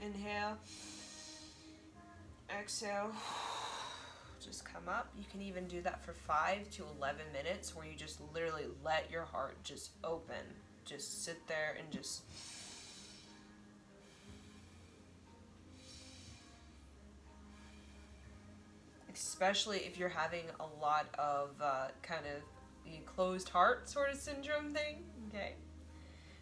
Inhale, exhale, just come up. You can even do that for 5 to 11 minutes where you just literally let your heart just open. Just sit there and just... Especially if you're having a lot of kind of the closed heart sort of syndrome thing, okay?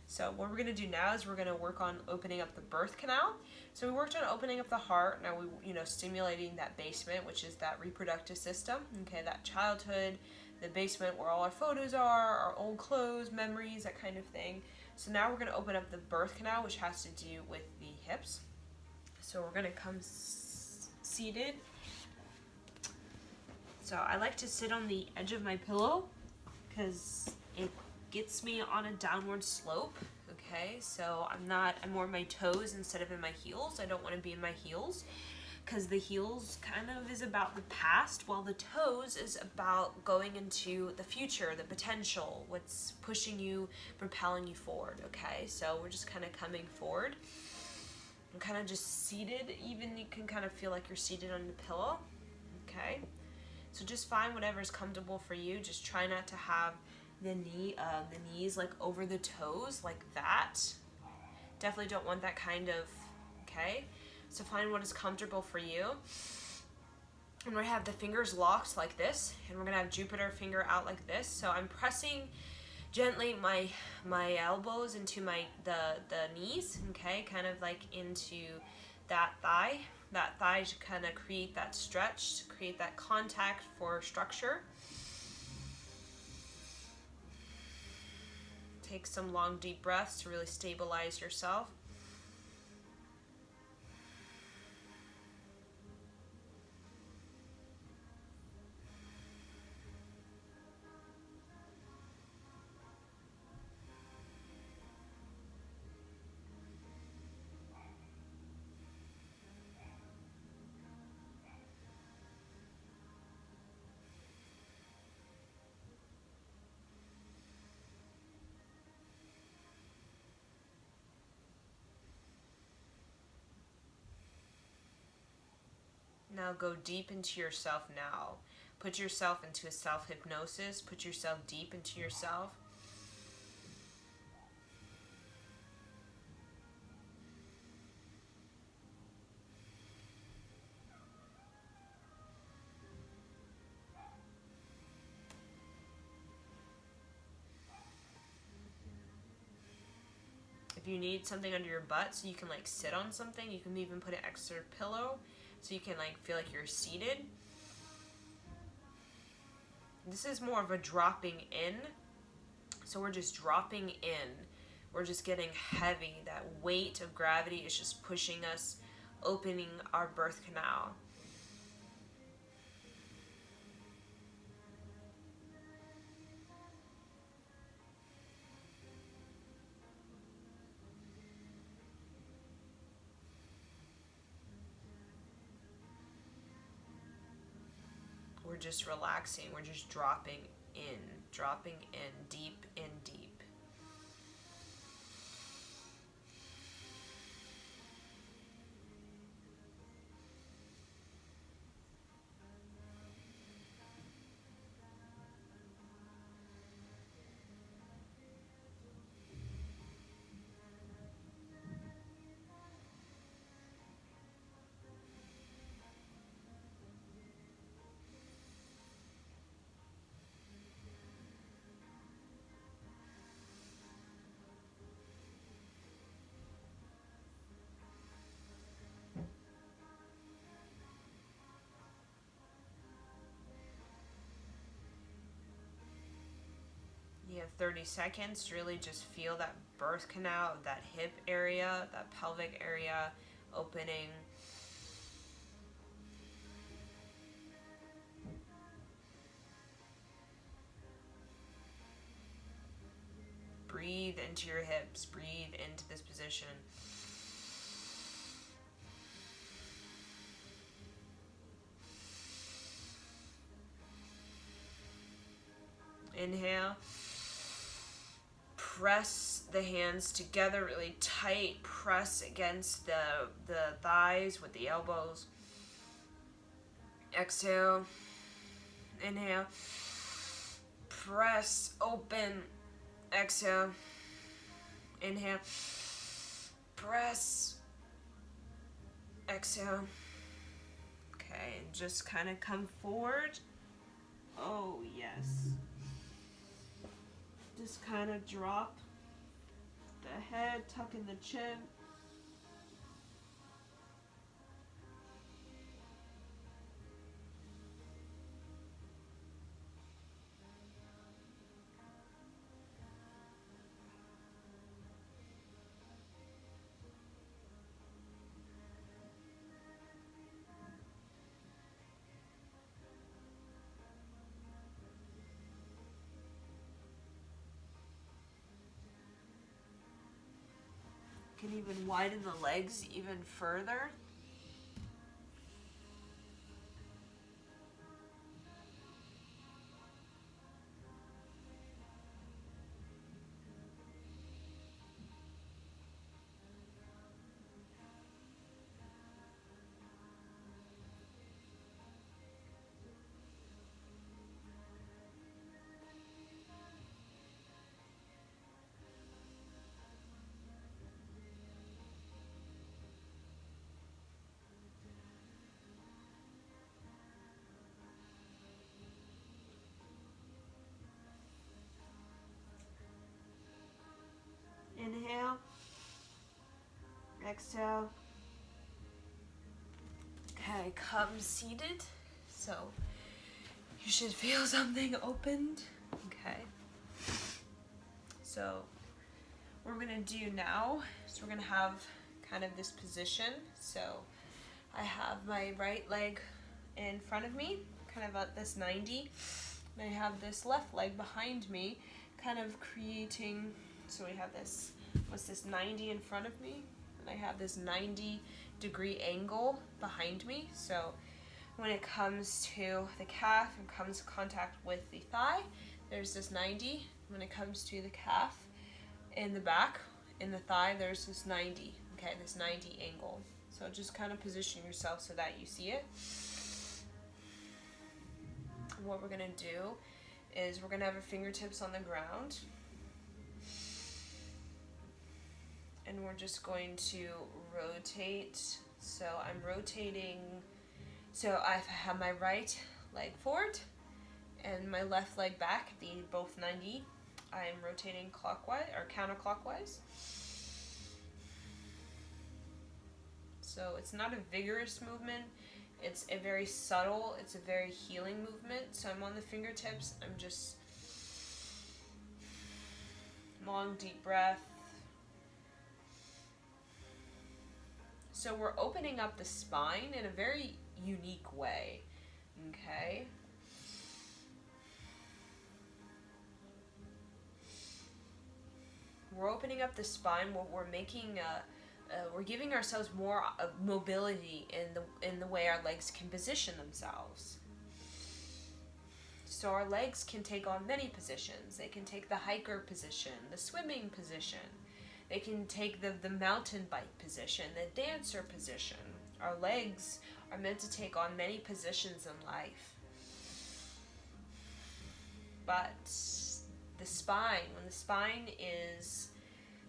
So what we're going to do now is we're going to work on opening up the birth canal. So we worked on opening up the heart. Now we, stimulating that basement, which is that reproductive system. Okay, that childhood, the basement where all our photos are, our old clothes, memories, that kind of thing. So now we're going to open up the birth canal, which has to do with the hips. So we're going to come seated. So I like to sit on the edge of my pillow because it gets me on a downward slope. Okay, so I'm more in my toes instead of in my heels. I don't want to be in my heels because the heels kind of is about the past, while the toes is about going into the future, the potential, what's pushing you, propelling you forward, okay? So we're just kind of coming forward. I'm kind of just seated, even you can kind of feel like you're seated on the pillow, okay? So just find whatever's comfortable for you. Just try not to have the knees like over the toes like that. Definitely don't want that kind of, okay? So find what is comfortable for you. And we're gonna have the fingers locked like this, and we're gonna have Jupiter finger out like this. So I'm pressing gently my elbows into the knees, okay? Kind of like into that thigh. That thigh should kind of create that stretch, create that contact for structure. Take some long deep breaths to really stabilize yourself. Now go deep into yourself now. Put yourself into a self-hypnosis. Put yourself deep into yourself. If you need something under your butt so you can like sit on something, you can even put an extra pillow so you can like feel like you're seated. This is more of a dropping in. So we're just dropping in. We're just getting heavy. That weight of gravity is just pushing us, opening our birth canal. We're just relaxing. We're just dropping in, deep in, deep. You have 30 seconds to really just feel that birth canal, that hip area, that pelvic area opening. Breathe into your hips. Breathe into this position. Inhale. Press the hands together really tight. Press against the thighs with the elbows. Exhale. Inhale. Press open. Exhale. Inhale. Press. Exhale. Okay, and just kind of come forward. Oh, yes. Just kind of drop the head, tuck in the chin. Can even widen the legs even further. exhale. Okay, come seated. So you should feel something opened. Okay. So what we're gonna do now is we're gonna have kind of this position. So I have my right leg in front of me, kind of at this 90. And I have this left leg behind me, kind of creating, so we have this, what's this, 90 in front of me, and I have this 90-degree angle behind me. So when it comes to the calf and comes to contact with the thigh, there's this 90. When it comes to the calf in the back, in the thigh, there's this 90, okay, this 90 angle. So just kind of position yourself so that you see it. What we're gonna do is we're gonna have our fingertips on the ground. And we're just going to rotate. So I'm rotating, so I have my right leg forward and my left leg back, both 90. I'm rotating clockwise or counterclockwise. So it's not a vigorous movement. It's a very subtle, it's a very healing movement. So I'm on the fingertips. I'm just long, deep breath. So we're opening up the spine in a very unique way, okay? We're opening up the spine. We're making we're giving ourselves more mobility in the way our legs can position themselves. So our legs can take on many positions. They can take the hiker position, the swimming position. They can take the mountain bike position, the dancer position. Our legs are meant to take on many positions in life. But the spine, when the spine is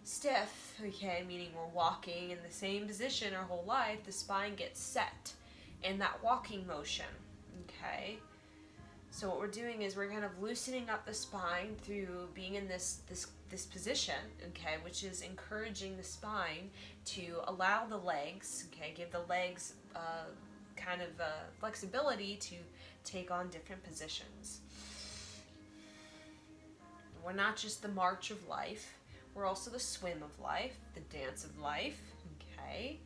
stiff, okay, meaning we're walking in the same position our whole life, the spine gets set in that walking motion, okay? So what we're doing is we're kind of loosening up the spine through being in this position, okay, which is encouraging the spine to allow the legs, okay, give the legs kind of flexibility to take on different positions. We're not just the march of life, we're also the swim of life, the dance of life, okay?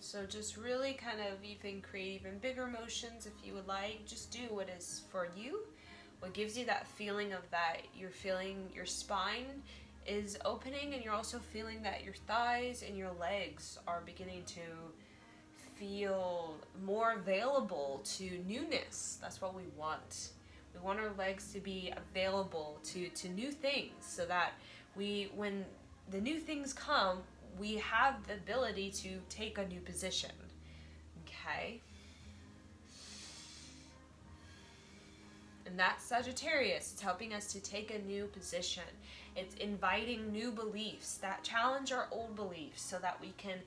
So just really kind of even create even bigger motions if you would like. Just do what is for you, what gives you that feeling of that you're feeling your spine is opening, and you're also feeling that your thighs and your legs are beginning to feel more available to newness. That's what we want. We want our legs to be available to new things, so that when the new things come, we have the ability to take a new position, okay? And that's Sagittarius. It's helping us to take a new position. It's inviting new beliefs that challenge our old beliefs so that we can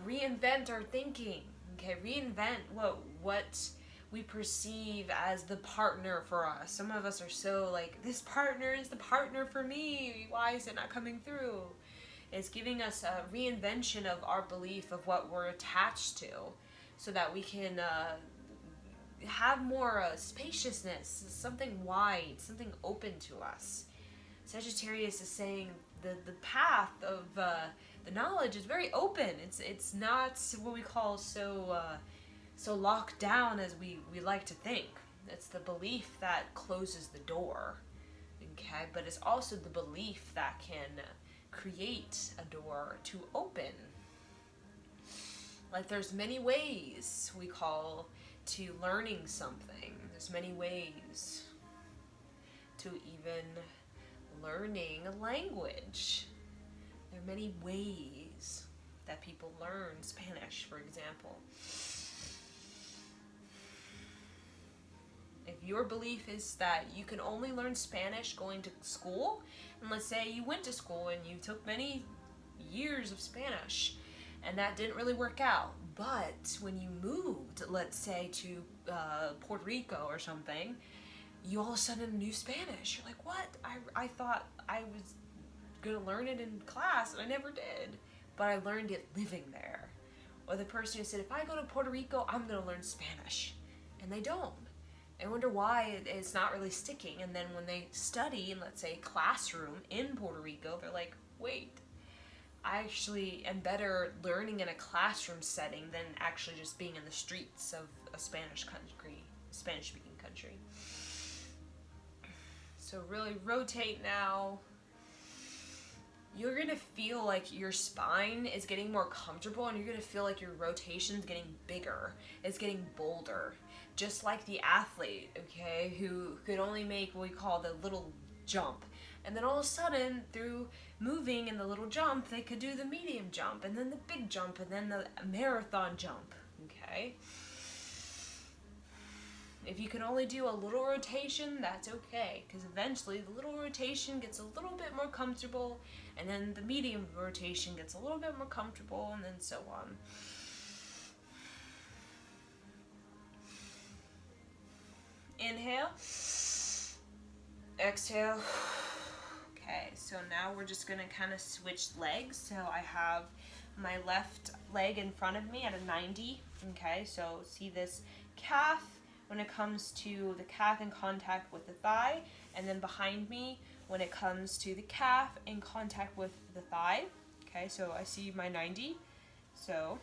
reinvent our thinking, okay? Reinvent what we perceive as the partner for us. Some of us are so like, this partner is the partner for me. Why is it not coming through? It's giving us a reinvention of our belief of what we're attached to so that we can have more spaciousness, something wide, something open to us. Sagittarius is saying the path of the knowledge is very open. It's not what we call so locked down as we like to think. It's the belief that closes the door, okay? But it's also the belief that can create a door to open. Like there's many ways we call to learning something. There's many ways to even learning a language. There are many ways that people learn Spanish, for example. If your belief is that you can only learn Spanish going to school, and let's say you went to school and you took many years of Spanish and that didn't really work out, but when you moved, let's say to Puerto Rico or something, you all of a sudden knew Spanish. You're like, what? I thought I was gonna learn it in class and I never did, but I learned it living there. Or the person who said, if I go to Puerto Rico, I'm gonna learn Spanish, and they don't. I wonder why it's not really sticking. And then when they study in, let's say, classroom in Puerto Rico, they're like, wait, I actually am better learning in a classroom setting than actually just being in the streets of a Spanish-speaking country. So really rotate now. You're going to feel like your spine is getting more comfortable, and you're going to feel like your rotation is getting bigger. It's getting bolder. Just like the athlete, okay, who could only make what we call the little jump. And then all of a sudden, through moving in the little jump, they could do the medium jump, and then the big jump, and then the marathon jump, okay? If you can only do a little rotation, that's okay, because eventually the little rotation gets a little bit more comfortable, and then the medium rotation gets a little bit more comfortable, and then so on. Inhale. Exhale. Okay, so now we're just going to kind of switch legs. So I have my left leg in front of me at a 90. Okay, so see this calf when it comes to the calf in contact with the thigh, and then behind me when it comes to the calf in contact with the thigh. Okay, so I see my 90. So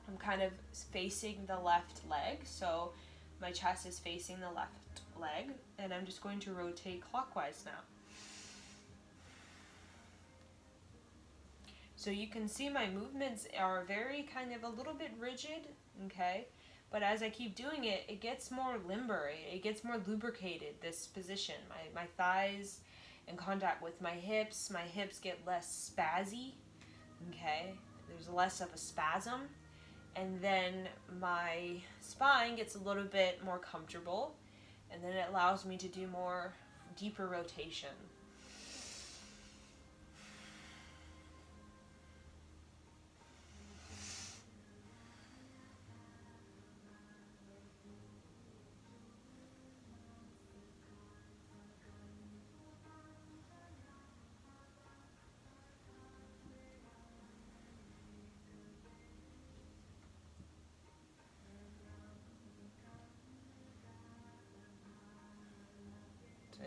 I'm kind of facing the left leg. So my chest is facing the left leg, and I'm just going to rotate clockwise now. So you can see my movements are very kind of a little bit rigid, okay? But as I keep doing it, it gets more limber, it gets more lubricated, this position. My thighs in contact with my hips get less spazzy, okay? There's less of a spasm. And then my spine gets a little bit more comfortable, and then it allows me to do more deeper rotation.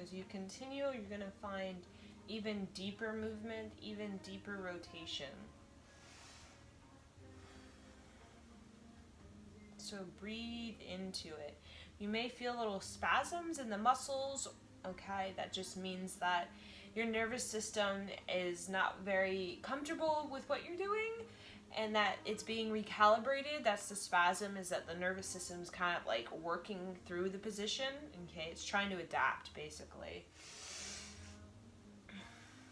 As you continue, you're going to find even deeper movement, even deeper rotation. So breathe into it. You may feel little spasms in the muscles, okay? That just means that your nervous system is not very comfortable with what you're doing, and that it's being recalibrated. That's the spasm, is that the nervous system's kind of like working through the position, okay? It's trying to adapt, basically.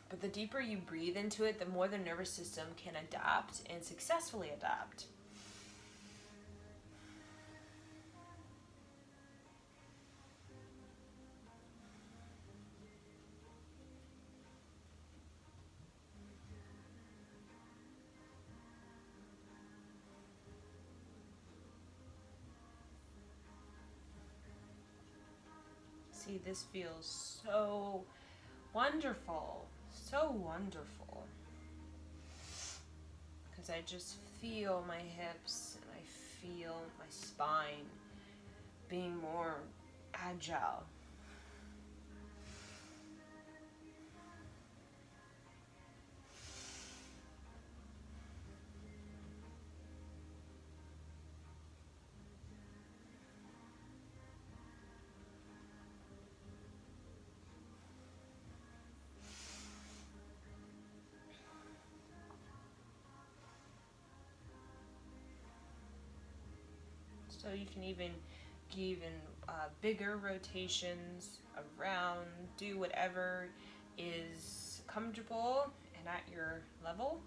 But the deeper you breathe into it, the more the nervous system can adapt and successfully adapt. See, this feels so wonderful, so wonderful. Because I just feel my hips and I feel my spine being more agile. So you can even give bigger rotations around, do whatever is comfortable and at your level.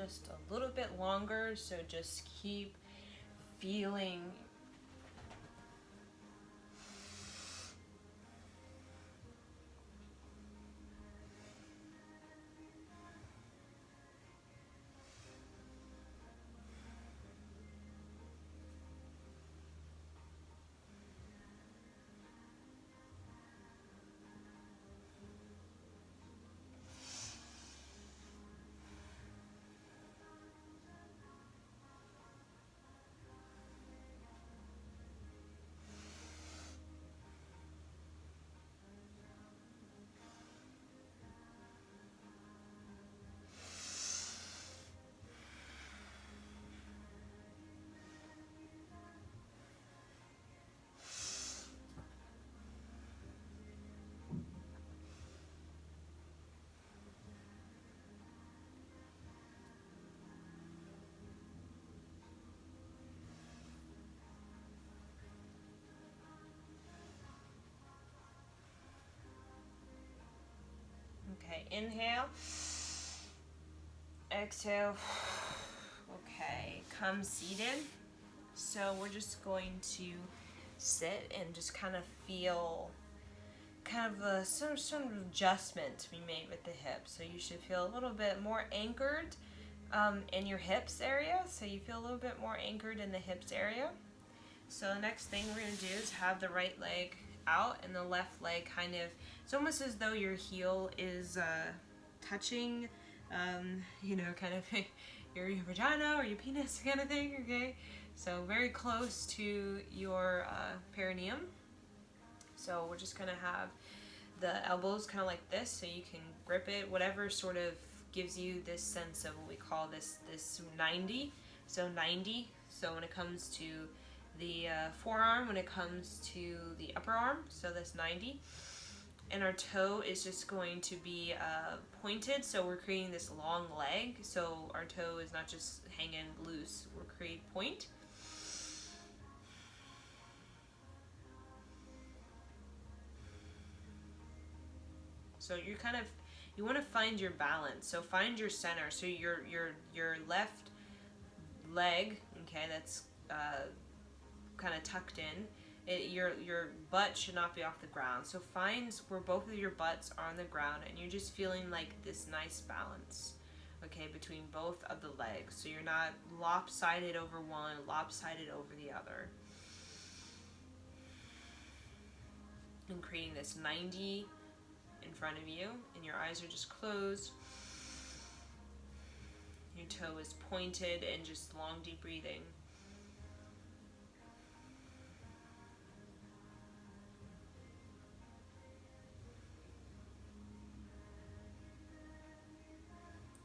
just a little bit longer, so just keep feeling. Okay, inhale, exhale. Okay, come seated. So we're just going to sit and just kind of feel kind of some sort of adjustment to be made with the hips. So you should feel a little bit more anchored in your hips area. So you feel a little bit more anchored in the hips area. So the next thing we're going to do is have the right leg out and the left leg kind of, it's almost as though your heel is touching, kind of your vagina or your penis kind of thing, okay? So very close to your perineum. So we're just going to have the elbows kind of like this so you can grip it, whatever sort of gives you this sense of what we call this 90. So 90. So when it comes to the forearm, when it comes to the upper arm, so that's 90. And our toe is just going to be pointed, so we're creating this long leg. So our toe is not just hanging loose, we're creating point. So you want to find your balance. So find your center. So your left leg, okay, that's kind of tucked in. Your butt should not be off the ground. So find where both of your butts are on the ground, and you're just feeling like this nice balance, okay, between both of the legs. So you're not lopsided over one, lopsided over the other. And creating this 90 in front of you, and your eyes are just closed. Your toe is pointed, and just long, deep breathing.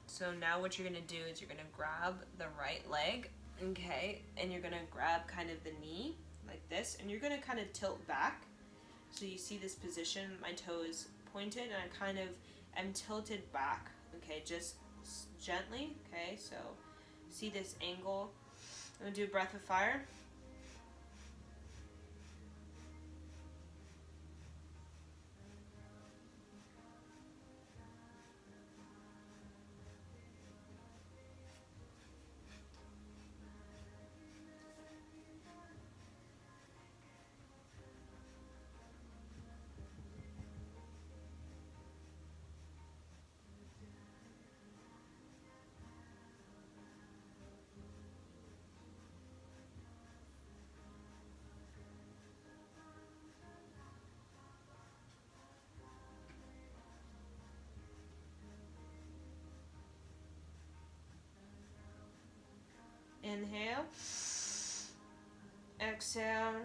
So now what you're going to do is you're going to grab the right leg, okay, and you're going to grab kind of the knee like this, and you're going to kind of tilt back. So you see this position, my toe is pointed, and I kind of am tilted back, okay, just gently, okay, so see this angle. I'm going to do a breath of fire. Inhale. Exhale.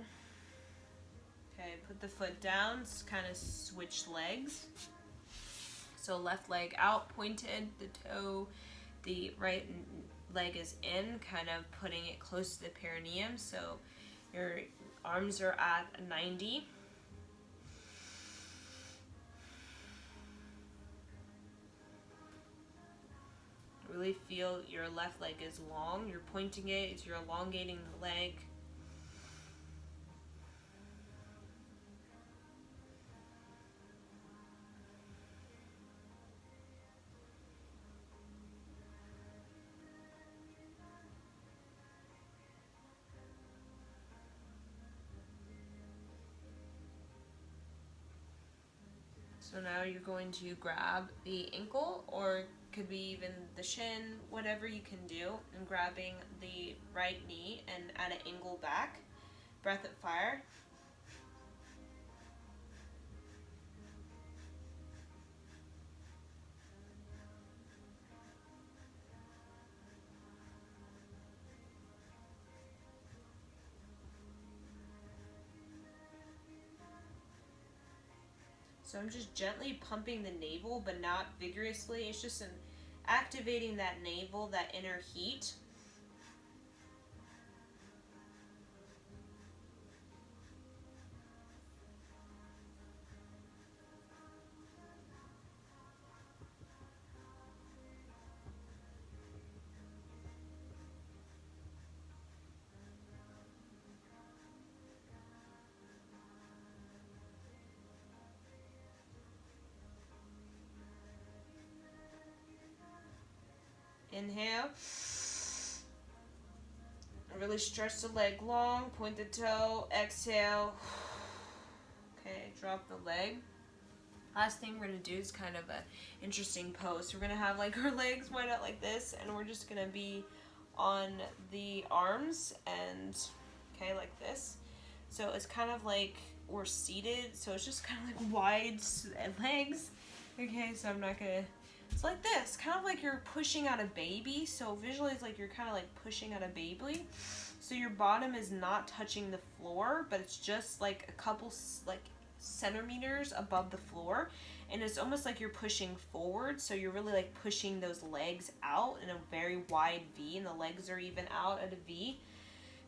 Okay, put the foot down, kind of switch legs. So left leg out, pointed, the toe, the right leg is in, kind of putting it close to the perineum. So your arms are at 90. Really feel your left leg is long. You're pointing it, you're elongating the leg. So now you're going to grab the ankle, or could be even the shin, whatever you can do, and grabbing the right knee and at an angle back. Breath at fire. So I'm just gently pumping the navel, but not vigorously. It's just activating that navel, that inner heat. Inhale. Really stretch the leg long, point the toe, exhale. Okay, drop the leg. Last thing we're gonna do is kind of an interesting pose. We're gonna have like our legs wide out like this, and we're just gonna be on the arms and okay, like this. So it's kind of like we're seated, so it's just kind of like wide legs. Okay, so I'm not gonna. It's like this, kind of like you're pushing out a baby. So visualize like you're kind of like pushing out a baby. So your bottom is not touching the floor, but it's just like a couple like centimeters above the floor, and it's almost like you're pushing forward. So you're really like pushing those legs out in a very wide V, and the legs are even out at a V.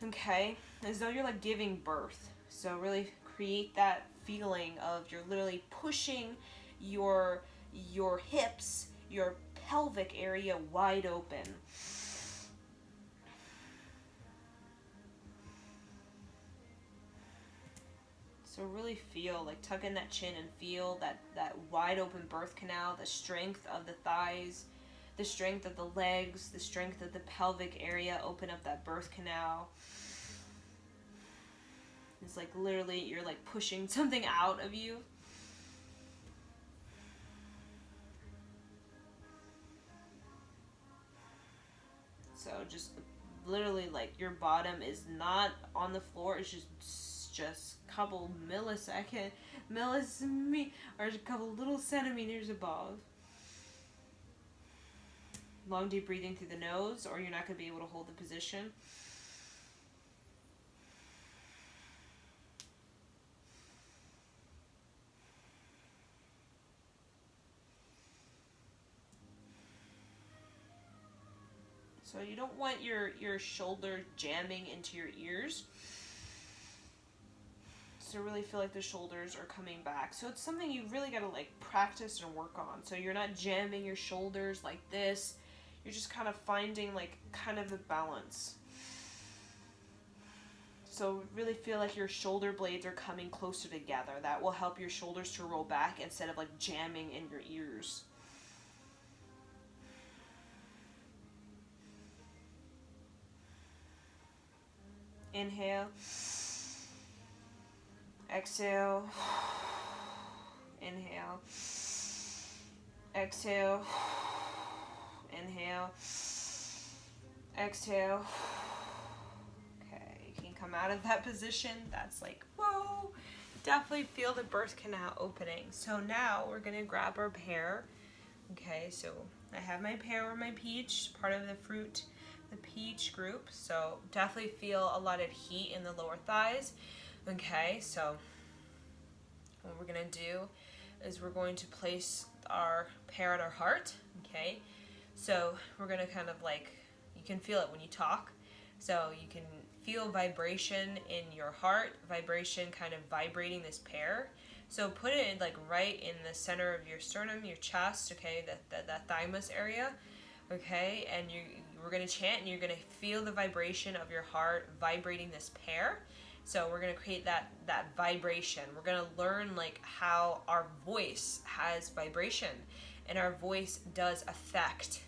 Okay, as though you're like giving birth. So really create that feeling of you're literally pushing your hips, your pelvic area wide open. So really feel, like tuck in that chin and feel that wide open birth canal, the strength of the thighs, the strength of the legs, the strength of the pelvic area. Open up that birth canal. It's like literally you're like pushing something out of you. So just literally like your bottom is not on the floor, it's just a couple or a couple little centimeters above. Long deep breathing through the nose, or you're not going to be able to hold the position. So you don't want your shoulder jamming into your ears. So really feel like the shoulders are coming back. So it's something you really got to like practice and work on. So you're not jamming your shoulders like this. You're just kind of finding like kind of a balance. So really feel like your shoulder blades are coming closer together. That will help your shoulders to roll back instead of like jamming in your ears. Inhale. Exhale. Inhale. Exhale. Inhale. Exhale. Okay, you can come out of that position. That's like, whoa. Definitely feel the birth canal opening. So now we're going to grab our pear. Okay, so I have my pear or my peach, part of the fruit, the peach group. So definitely feel a lot of heat in the lower thighs. Okay, so what we're going to do is we're going to place our pear at our heart. Okay, so we're going to kind of like, you can feel it when you talk. So you can feel vibration in your heart, vibration kind of vibrating this pear. So put it in like right in the center of your sternum, your chest, okay, that thymus area, okay, and we're going to chant, and you're going to feel the vibration of your heart vibrating this pear. So we're going to create that vibration. We're going to learn like how our voice has vibration, and our voice does affect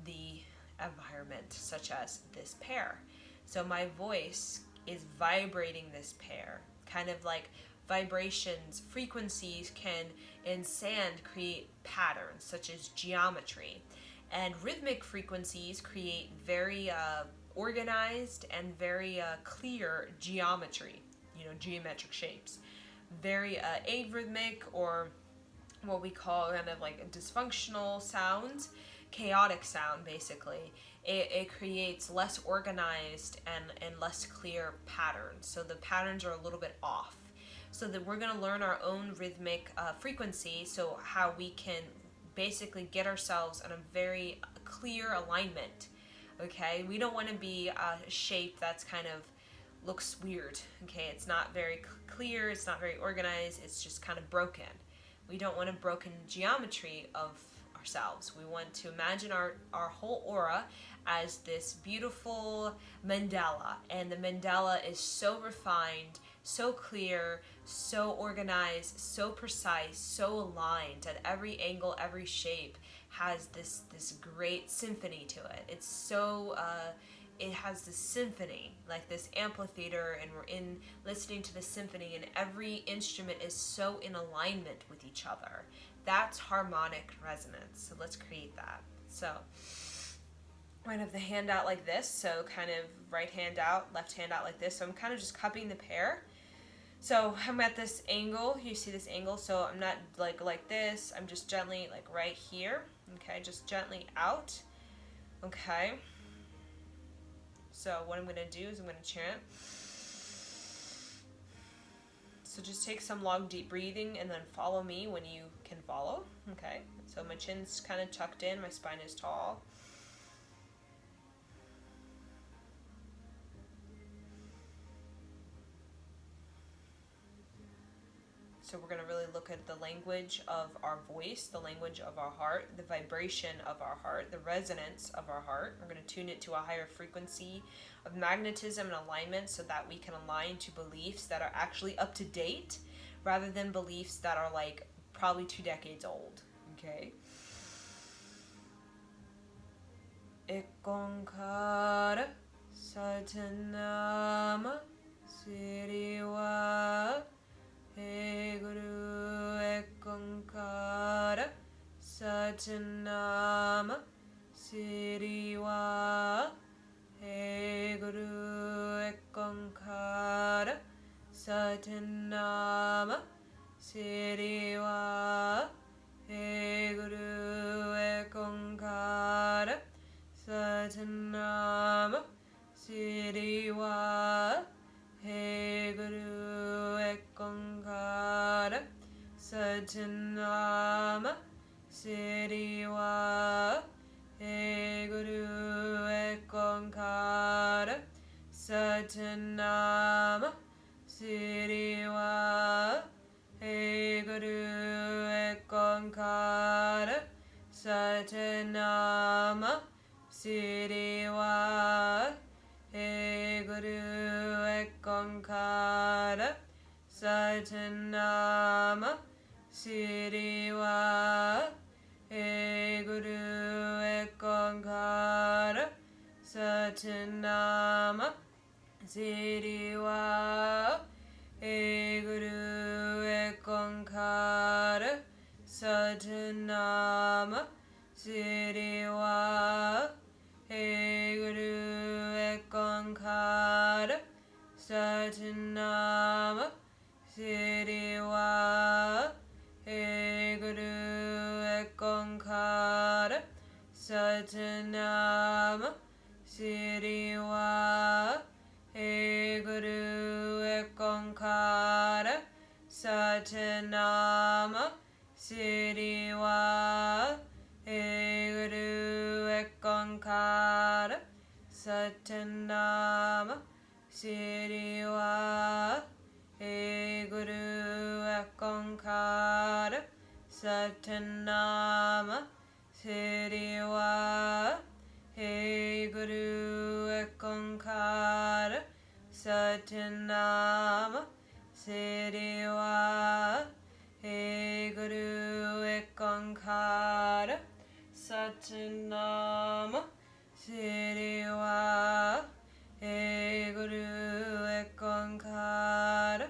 the environment, such as this pear. So my voice is vibrating this pear, kind of like vibrations, frequencies can, in sand, create patterns such as geometry. And rhythmic frequencies create very organized and very clear geometry, geometric shapes. Very arrhythmic, or what we call kind of like dysfunctional sounds, chaotic sound basically. It creates less organized and less clear patterns. So the patterns are a little bit off. So that we're going to learn our own rhythmic frequency, so how we can basically get ourselves in a very clear alignment. Okay, we don't want to be a shape that's kind of looks weird. Okay, it's not very clear, it's not very organized, it's just kind of broken. We don't want a broken geometry of ourselves. We want to imagine our whole aura as this beautiful mandala, and the mandala is so refined, so clear, so organized, so precise, so aligned at every angle, every shape has this great symphony to it. It's so it has this symphony, like this amphitheater, and we're in listening to the symphony, and every instrument is so in alignment with each other. That's harmonic resonance. So let's create that. So I'm going to have the hand out like this, so kind of right hand out, left hand out like this. So I'm kind of just cupping the pair. So I'm at this angle, you see this angle, so I'm not like this, I'm just gently like right here, okay, just gently out, okay. So what I'm going to do is I'm going to chant. So just take some long deep breathing and then follow me when you can follow, okay. So my chin's kind of tucked in, my spine is tall. So we're going to really look at the language of our voice, the language of our heart, the vibration of our heart, the resonance of our heart. We're going to tune it to a higher frequency of magnetism and alignment, so that we can align to beliefs that are actually up to date, rather than beliefs that are like probably 2 decades old. Okay? Ekonkara satanama siriwa Hey Guru Ekonkara Satanama Siriwa Hey Guru Ekonkara Satanama Siriwa Hey Guru Ekonkara Satanama Siriwa Hey Guru Ekonkara Satanama Siriwa Hey Guru Ekonkara Satanama Siriwa Hey Guru Ekonkara Satanama Siriwa Hey Guru Ekonkara Satanama Siriwa Hey Guru Ekonkara Satanama Siriwa Hey Guru Ekonkara Satanama Siriwa Hey Guru Ekonkara Satanama Siriwa Hey Guru Ekonkara Satanama Siriwa Hey Guru Ekonkara Satanama Siriwa Hey Guru Ekonkara Satanama Siriwa Hey Guru Ekonkara Satanama Siriwa Hey Guru Ekonkara Satanama Siriwa Hey Guru Ekonkara Satanama Siriwa Hey Guru Ekonkara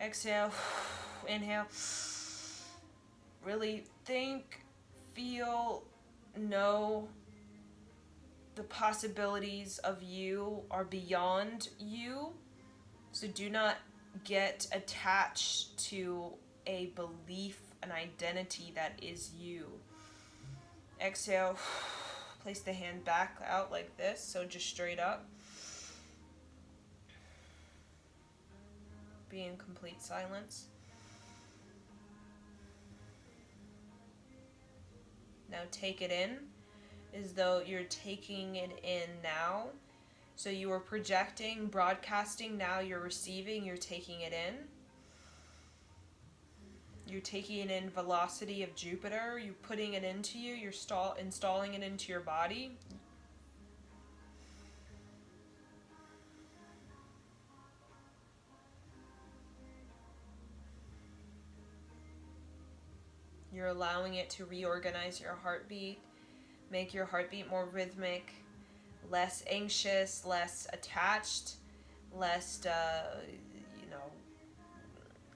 Exhale. Inhale. Really think, feel, know the possibilities of you are beyond you. So do not get attached to a belief, an identity that is you. Exhale. Place the hand back out like this, so just straight up. Be in complete silence. Now take it in as though you're taking it in now. So you are projecting, broadcasting, now you're receiving, you're taking it in. You're taking it in velocity of Jupiter, you're putting it into you, you're installing it into your body. You're allowing it to reorganize your heartbeat, make your heartbeat more rhythmic, less anxious, less attached, less,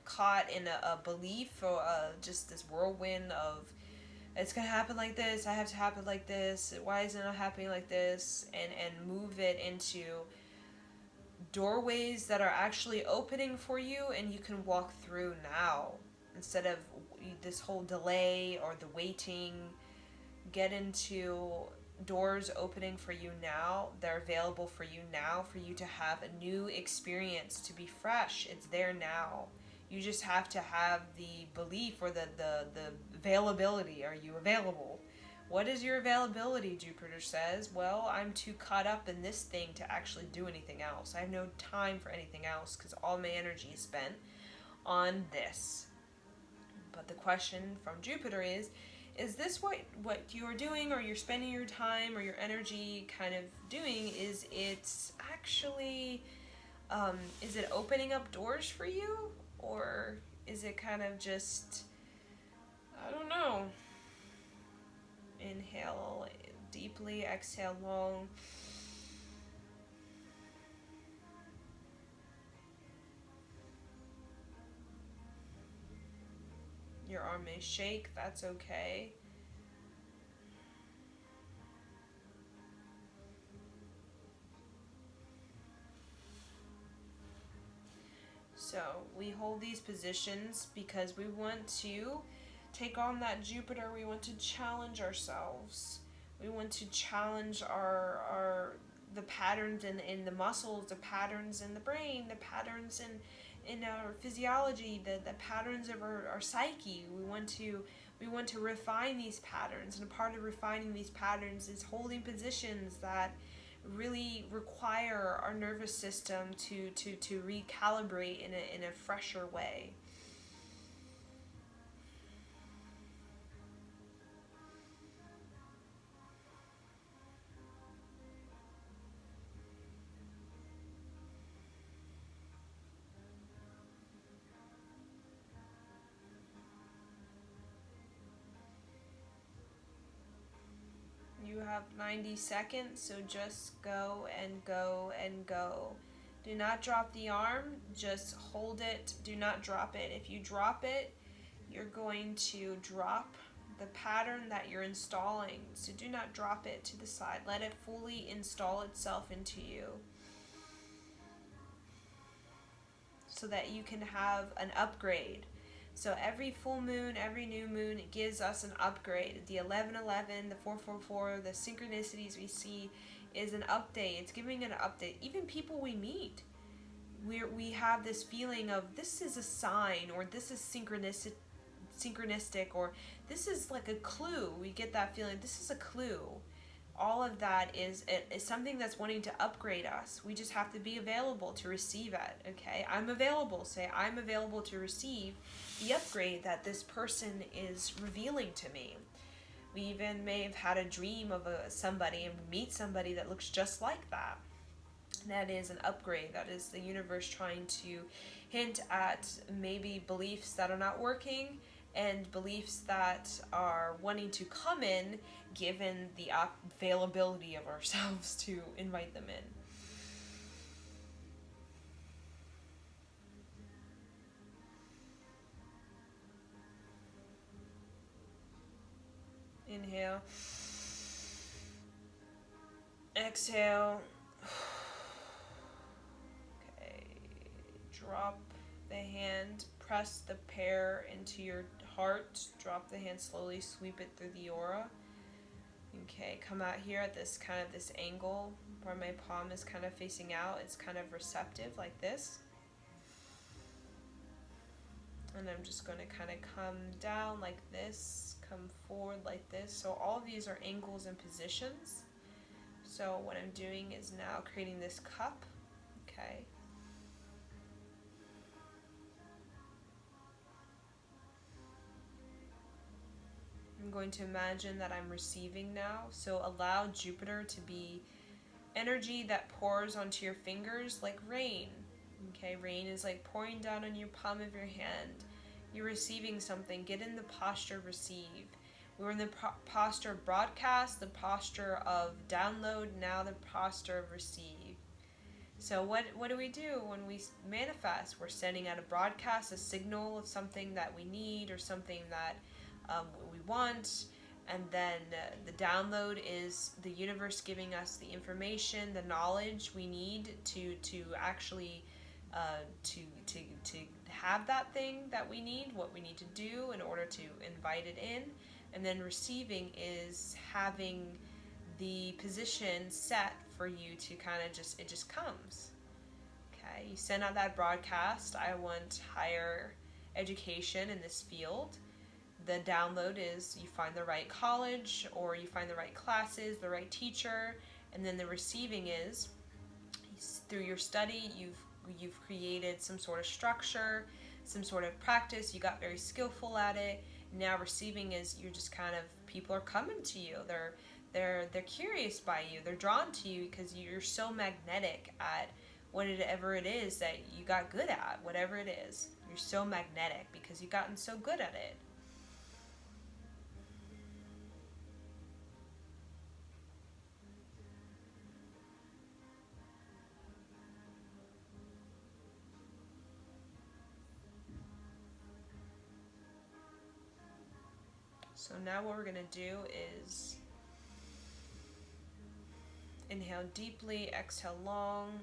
caught in a belief or just this whirlwind of it's gonna happen like this, I have to happen like this, why is it not happening like this, and move it into doorways that are actually opening for you and you can walk through now instead of this whole delay or the waiting. Get into doors opening for you now. They're available for you now, for you to have a new experience, to be fresh. It's there now. You just have to have the belief or the availability. Are you available? What is your availability, Jupiter says? Well, I'm too caught up in this thing to actually do anything else. I have no time for anything else because all my energy is spent on this. But the question from Jupiter is this what you're doing, or you're spending your time or your energy kind of doing? Is it's actually, is it opening up doors for you? Or is it kind of just, I don't know. Inhale deeply, exhale long. Your arm may shake, that's okay. So we hold these positions because we want to take on that Jupiter. We want to challenge ourselves. We want to challenge our the patterns in the muscles, the patterns in the brain, the patterns in our physiology, the patterns of our psyche. We want to refine these patterns, and a part of refining these patterns is holding positions that really require our nervous system to recalibrate in a fresher way. You have 90 seconds, so just go and go and go. Do not drop the arm, just hold it, do not drop it. If you drop it, you're going to drop the pattern that you're installing. So do not drop it to the side. Let it fully install itself into you so that you can have an upgrade. So every full moon, every new moon, it gives us an upgrade. The 1111, the 444, the synchronicities we see is an update. It's giving an update. Even people we meet, we have this feeling of this is a sign, or this is synchronistic, or this is like a clue. We get that feeling, this is a clue. All of that is something that's wanting to upgrade us. We just have to be available to receive it, okay? I'm available. Say, I'm available to receive the upgrade that this person is revealing to me. We even may have had a dream of somebody and meet somebody that looks just like that. That is an upgrade. That is the universe trying to hint at maybe beliefs that are not working and beliefs that are wanting to come in, given the availability of ourselves to invite them in. Inhale. Exhale. Okay. Drop the hand. Press the pear into your heart. Drop the hand slowly. Sweep it through the aura. Okay. Come out here at this kind of this angle where my palm is kind of facing out. It's kind of receptive like this. And I'm just going to kind of come down like this, come forward like this. So all of these are angles and positions. So what I'm doing is now creating this cup, okay? I'm going to imagine that I'm receiving now. So allow Jupiter to be energy that pours onto your fingers like rain. Okay, rain is like pouring down on your palm of your hand. You're receiving something. Get in the posture of receive. We were in the posture of broadcast, the posture of download, now the posture of receive. So what do we do when we manifest? We're sending out a broadcast, a signal of something that we need or something that we want. And then the download is the universe giving us the information, the knowledge we need to actually to have that thing that we need, what we need to do in order to invite it in. And then receiving is having the position set for you to kind of it just comes. Okay, you send out that broadcast, I want higher education in this field. The download is you find the right college or you find the right classes, the right teacher, and then the receiving is through your study, you've created some sort of structure, some sort of practice, you got very skillful at it. Now receiving is you're just kind of, people are coming to you. They're curious by you. They're drawn to you because you're so magnetic at whatever it is that you got good at, whatever it is. You're so magnetic because you've gotten so good at it. So now what we're going to do is inhale deeply, exhale long.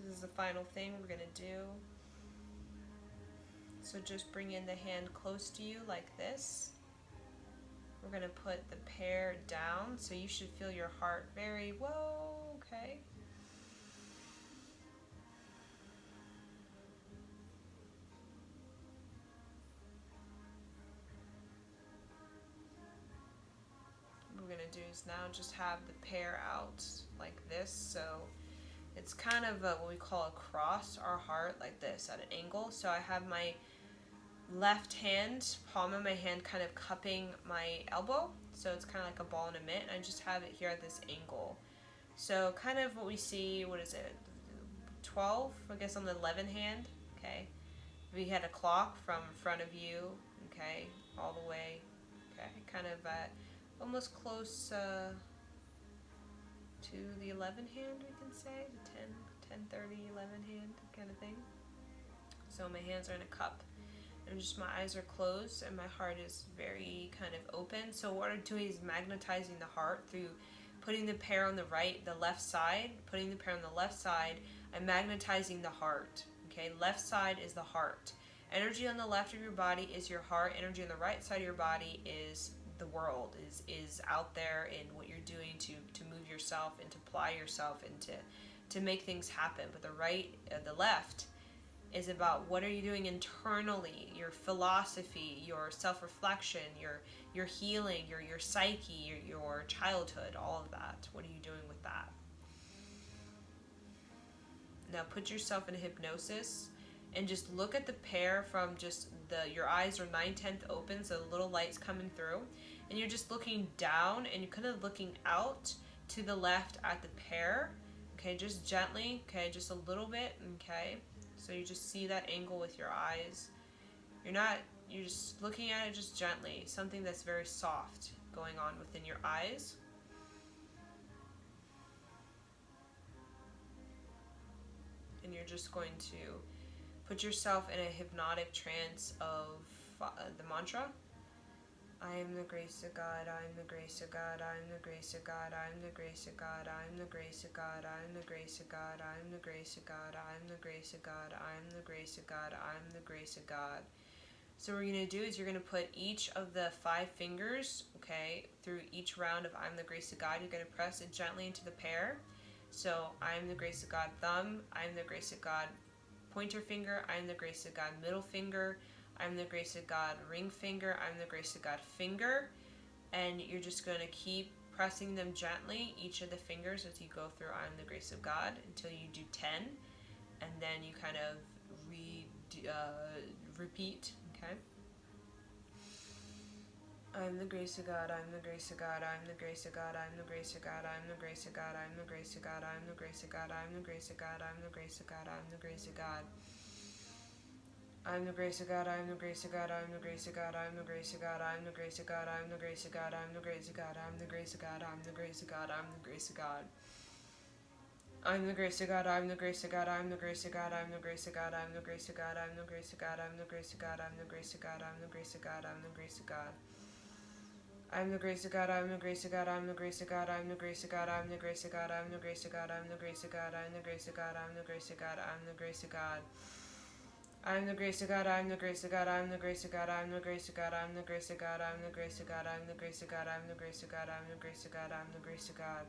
This is the final thing we're going to do. So just bring in the hand close to you like this. We're going to put the pear down, so you should feel your heart very, whoa, okay. What we're going to do is now just have the pear out like this, so it's kind of what we call a cross our heart like this at an angle. So I have my left hand, palm of my hand kind of cupping my elbow, so it's kind of like a ball and a mitt, and I just have it here at this angle. So kind of what we see, what is it, 12, I guess on the 11 hand, okay. We had a clock from front of you, okay, all the way, okay, kind of at almost close to the 11 hand, we can say, the 10, 30, 11 hand kind of thing. So my hands are in a cup. And just my eyes are closed and my heart is very kind of open. So what I'm doing is magnetizing the heart through putting the pear on the left side, putting the pear on the left side, I'm magnetizing the heart. Okay, left side is the heart. Energy on the left of your body is your heart. Energy on the right side of your body is the world, is out there in what you're doing to move yourself and to apply yourself and to make things happen. But the left is about what are you doing internally, your philosophy, your self-reflection, your healing, your psyche, your childhood, all of that. What are you doing with that? Now put yourself in a hypnosis and just look at the pear from just your eyes are 9/10 open, so the little light's coming through, and you're just looking down and you're kind of looking out to the left at the pear. Okay, just gently, okay, just a little bit, okay. So you just see that angle with your eyes. You're just looking at it just gently, something that's very soft going on within your eyes. And you're just going to put yourself in a hypnotic trance of the mantra. I am the grace of God, I am the grace of God, I am the grace of God, I am the grace of God, I am the grace of God, I am the grace of God, I am the grace of God, I am the grace of God, I am the grace of God, I am the grace of God. So what you're going to do is you're going to put each of the 5 fingers, okay, through each round of I'm the grace of God. You're going to press it gently into the pair. So I am the grace of God thumb, I am the grace of God pointer finger, I am the grace of God middle finger, I'm the grace of God ring finger, I'm the grace of God finger, and you're just going to keep pressing them gently, each of the fingers, as you go through I'm the grace of God until you do 10, and then you kind of repeat, okay? I'm the grace of God, I'm the grace of God, I'm the grace of God, I'm the grace of God, I'm the grace of God, I'm the grace of God, I'm the grace of God, I'm the grace of God, I'm the grace of God, I'm the grace of God. I'm the grace of God, I'm the grace of God, I'm the grace of God, I'm the grace of God, I'm the grace of God, I'm the grace of God, I'm the grace of God, I'm the grace of God, I'm the grace of God, I'm the grace of God. I'm the grace of God, I'm the grace of God, I'm the grace of God, I'm the grace of God, I'm the grace of God, I'm the grace of God, I'm the grace of God, I'm the grace of God, I'm the grace of God, I'm the grace of God. I'm the grace of God, I'm the grace of God, I'm the grace of God, I'm the grace of God, I'm the grace of God, I'm the grace of God, I'm the grace of God, I'm the grace of God, I'm the grace of God, I'm the grace of God. I'm the grace of God, I'm the grace of God, I'm the grace of God, I'm the grace of God, I'm the grace of God, I'm the grace of God, I'm the grace of God, I'm the grace of God, I'm the grace of God, I'm the grace of God.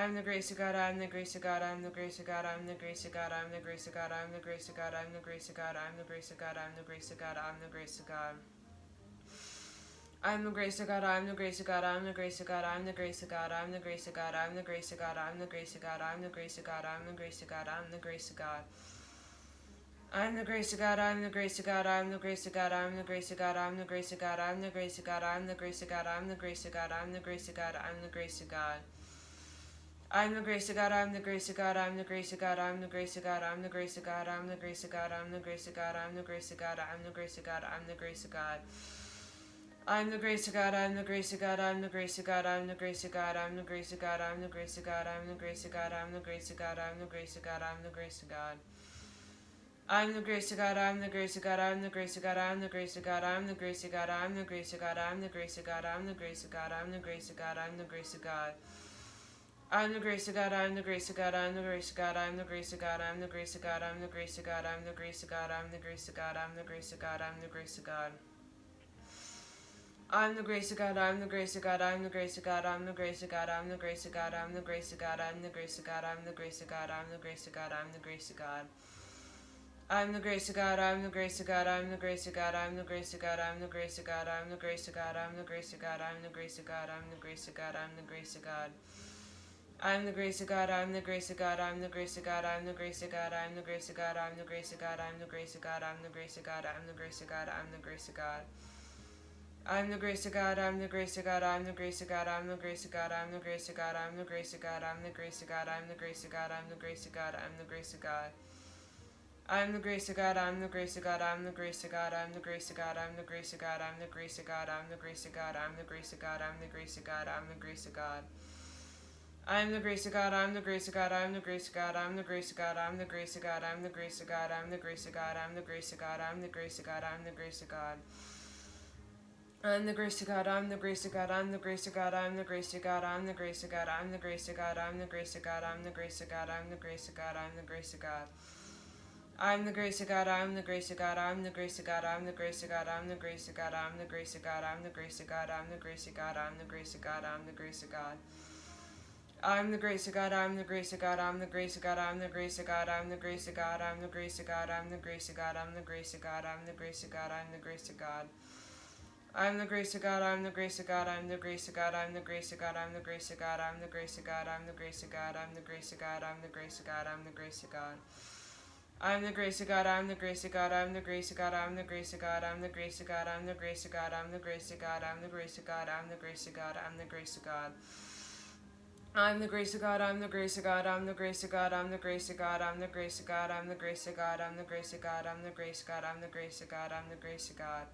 I'm the grace of God, I'm the grace of God, I'm the grace of God, I'm the grace of God, I'm the grace of God, I'm the grace of God, I'm the grace of God, I'm the grace of God, I'm the grace of God, I'm the grace of God. I'm the grace of God, I'm the grace of God, I'm the grace of God, I'm the grace of God, I'm the grace of God, I'm the grace of God, I'm the grace of God, I'm the grace of God, I'm the grace of God, I'm the grace of God. I'm the grace of God, I'm the grace of God, I'm the grace of God, I'm the grace of God, I'm the grace of God, I'm the grace of God, I'm the grace of God, I'm the grace of God, I'm the grace of God, I'm the grace of God. I'm the grace of God, I'm the grace of God, I'm the grace of God, I'm the grace of God, I'm the grace of God, I'm the grace of God, I'm the grace of God, I'm the grace of God, I'm the grace of God, I'm the grace of God. I'm the grace of God, I'm the grace of God, I'm the grace of God, I'm the grace of God, I'm the grace of God, I'm the grace of God, I'm the grace of God, I'm the grace of God, I'm the grace of God, I'm the grace of God. I'm the grace of God, I'm the grace of God, I'm the grace of God, I'm the grace of God, I'm the grace of God, I'm the grace of God, I'm the grace of God, I'm the grace of God, I'm the grace of God, I'm the grace of God. I'm the grace of God, I'm the grace of God, I'm the grace of God, I'm the grace of God, I'm the grace of God, I'm the grace of God, I'm the grace of God, I'm the grace of God, I'm the grace of God, I'm the grace of God. I'm the grace of God, I'm the grace of God, I'm the grace of God, I'm the grace of God, I'm the grace of God, I'm the grace of God, I'm the grace of God, I'm the grace of God, I'm the grace of God, I'm the grace of God. I'm the grace of God, I'm the grace of God, I'm the grace of God, I'm the grace of God, I'm the grace of God, I'm the grace of God, I'm the grace of God, I'm the grace of God, I'm the grace of God, I'm the grace of God. I'm the grace of God, I'm the grace of God, I'm the grace of God, I'm the grace of God, I'm the grace of God, I'm the grace of God, I'm the grace of God, I'm the grace of God, I'm the grace of God, I'm the grace of God. I'm the grace of God, I'm the grace of God, I'm the grace of God, I'm the grace of God, I'm the grace of God, I'm the grace of God, I'm the grace of God, I'm the grace of God, I'm the grace of God, I'm the grace of God. I'm the grace of God, I'm the grace of God, I'm the grace of God, I'm the grace of God, I'm the grace of God, I'm the grace of God, I'm the grace of God, I'm the grace of God, I'm the grace of God, I'm the grace of God. I'm the grace of God, I'm the grace of God, I'm the grace of God, I'm the grace of God, I'm the grace of God, I'm the grace of God, I'm the grace of God, I'm the grace of God, I'm the grace of God, I'm the grace of God. I'm the grace of God, I'm the grace of God, I'm the grace of God, I'm the grace of God, I'm the grace of God, I'm the grace of God, I'm the grace of God, I'm the grace of God, I'm the grace of God, I'm the grace of God. I'm the grace of God, I'm the grace of God, I'm the grace of God, I'm the grace of God, I'm the grace of God, I'm the grace of God, I'm the grace of God, I'm the grace of God, I'm the grace of God, I'm the grace of God. I'm the grace of God, I'm the grace of God, I'm the grace of God, I'm the grace of God, I'm the grace of God, I'm the grace of God, I'm the grace of God, I'm the grace of God, I'm the grace of God, I'm the grace of God. I'm the grace of God, I'm the grace of God, I'm the grace of God, I'm the grace of God, I'm the grace of God, I'm the grace of God, I'm the grace of God, I'm the grace of God, I'm the grace of God, I'm the grace of God. I'm the grace of God, I'm the grace of God, I'm the grace of God, I'm the grace of God, I'm the grace of God, I'm the grace of God, I'm the grace of God, I'm the grace of God, I'm the grace of God, I'm the grace of God. I'm the grace of God, I'm the grace of God, I'm the grace of God, I'm the grace of God, I'm the grace of God, I'm the grace of God, I'm the grace of God, I'm the grace of God, I'm the grace of God, I'm the grace of God.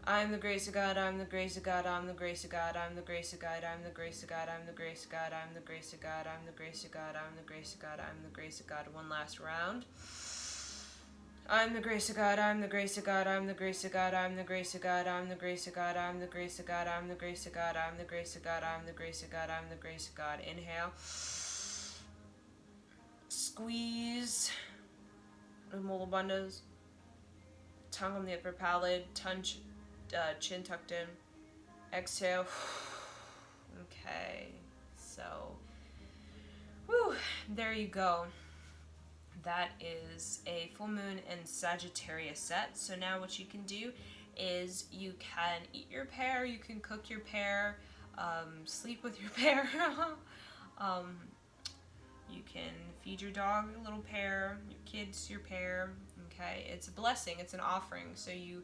I'm the grace of God, I'm the grace of God, I'm the grace of God, I'm the grace of God, I'm the grace of God, I'm the grace of God, I'm the grace of God, I'm the grace of God, I'm the grace of God, I'm the grace of God. One last round. I'm the grace of God, I'm the grace of God, I'm the grace of God, I'm the grace of God, I'm the grace of God, I'm the grace of God, I'm the grace of God, I'm the grace of God, I'm the grace of God, I'm the grace of God. Inhale. Squeeze. Mulabundas. Tongue on the upper palate, chin tucked in. Exhale. Okay, so, whew, there you go. That is a full moon and Sagittarius set. So now what you can do is you can eat your pear, you can cook your pear, sleep with your pear. You can feed your dog a little pear, your kids your pear. Okay, it's a blessing, it's an offering. So you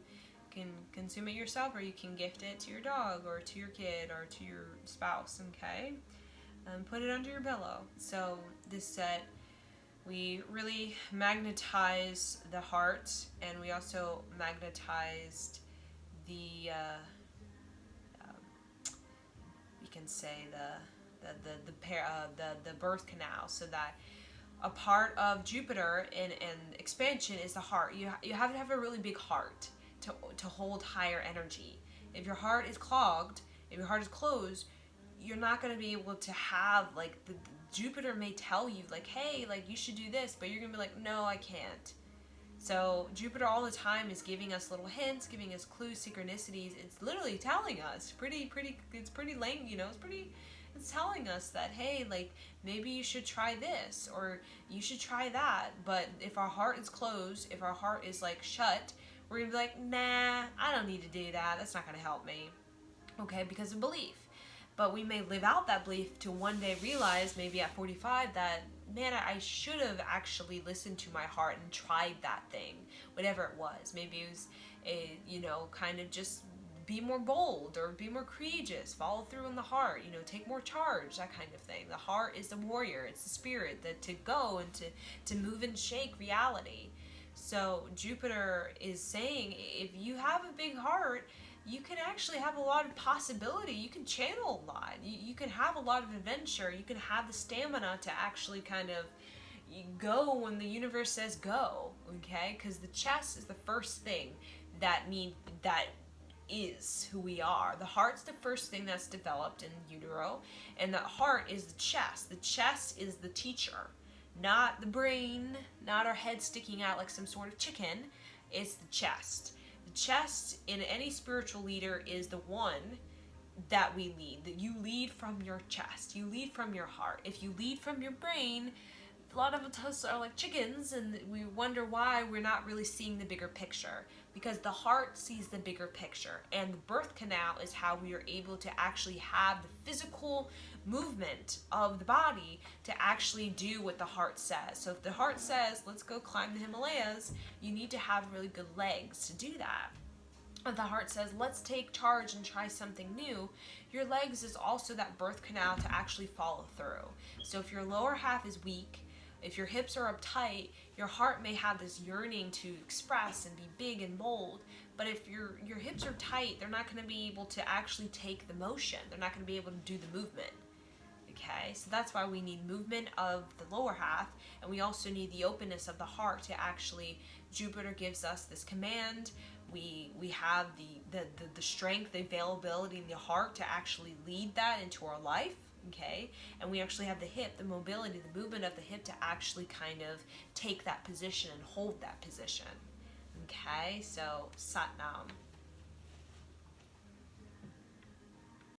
can consume it yourself, or you can gift it to your dog or to your kid or to your spouse. Okay, put it under your pillow. So this set, we really magnetize the heart, and we also magnetized the you can say the birth canal, so that a part of Jupiter in expansion is the heart. You have to have a really big heart to hold higher energy. If your heart is clogged, if your heart is closed, you're not going to be able to have, like, the Jupiter may tell you, like, hey, like, you should do this, but you're going to be like, no, I can't. So Jupiter all the time is giving us little hints, giving us clues, synchronicities. It's literally telling us, it's pretty lame, it's telling us that, hey, like, maybe you should try this, or you should try that. But if our heart is closed, if our heart is, like, shut, we're going to be like, nah, I don't need to do that. That's not going to help me. Okay, because of belief. But we may live out that belief to one day realize, maybe at 45, that, man, I should have actually listened to my heart and tried that thing, whatever it was. Maybe it was kind of just be more bold, or be more courageous, follow through on the heart, take more charge, that kind of thing. The heart is the warrior, it's the spirit, that to go and to move and shake reality. So Jupiter is saying, if you have a big heart, you can actually have a lot of possibility. You can channel a lot. You can have a lot of adventure. You can have the stamina to actually kind of go when the universe says go, okay? Because the chest is the first thing that is who we are. The heart's the first thing that's developed in utero, and the heart is the chest. The chest is the teacher, not the brain, not our head sticking out like some sort of chicken. It's the chest. The chest in any spiritual leader is the one that we lead. That you lead from your chest. You lead from your heart. If you lead from your brain, a lot of us are like chickens, and we wonder why we're not really seeing the bigger picture. Because the heart sees the bigger picture, and the birth canal is how we are able to actually have the physical movement of the body to actually do what the heart says. So if the heart says, let's go climb the Himalayas, you need to have really good legs to do that. If the heart says, let's take charge and try something new, your legs is also that birth canal to actually follow through. So if your lower half is weak, if your hips are uptight, your heart may have this yearning to express and be big and bold. But if your hips are tight, they're not going to be able to actually take the motion. They're not going to be able to do the movement. Okay, so that's why we need movement of the lower half, and we also need the openness of the heart to actually, Jupiter gives us this command. We have the strength, the availability in the heart to actually lead that into our life. Okay, and we actually have the hip, the mobility, the movement of the hip to actually kind of take that position and hold that position. Okay, so Sat Nam.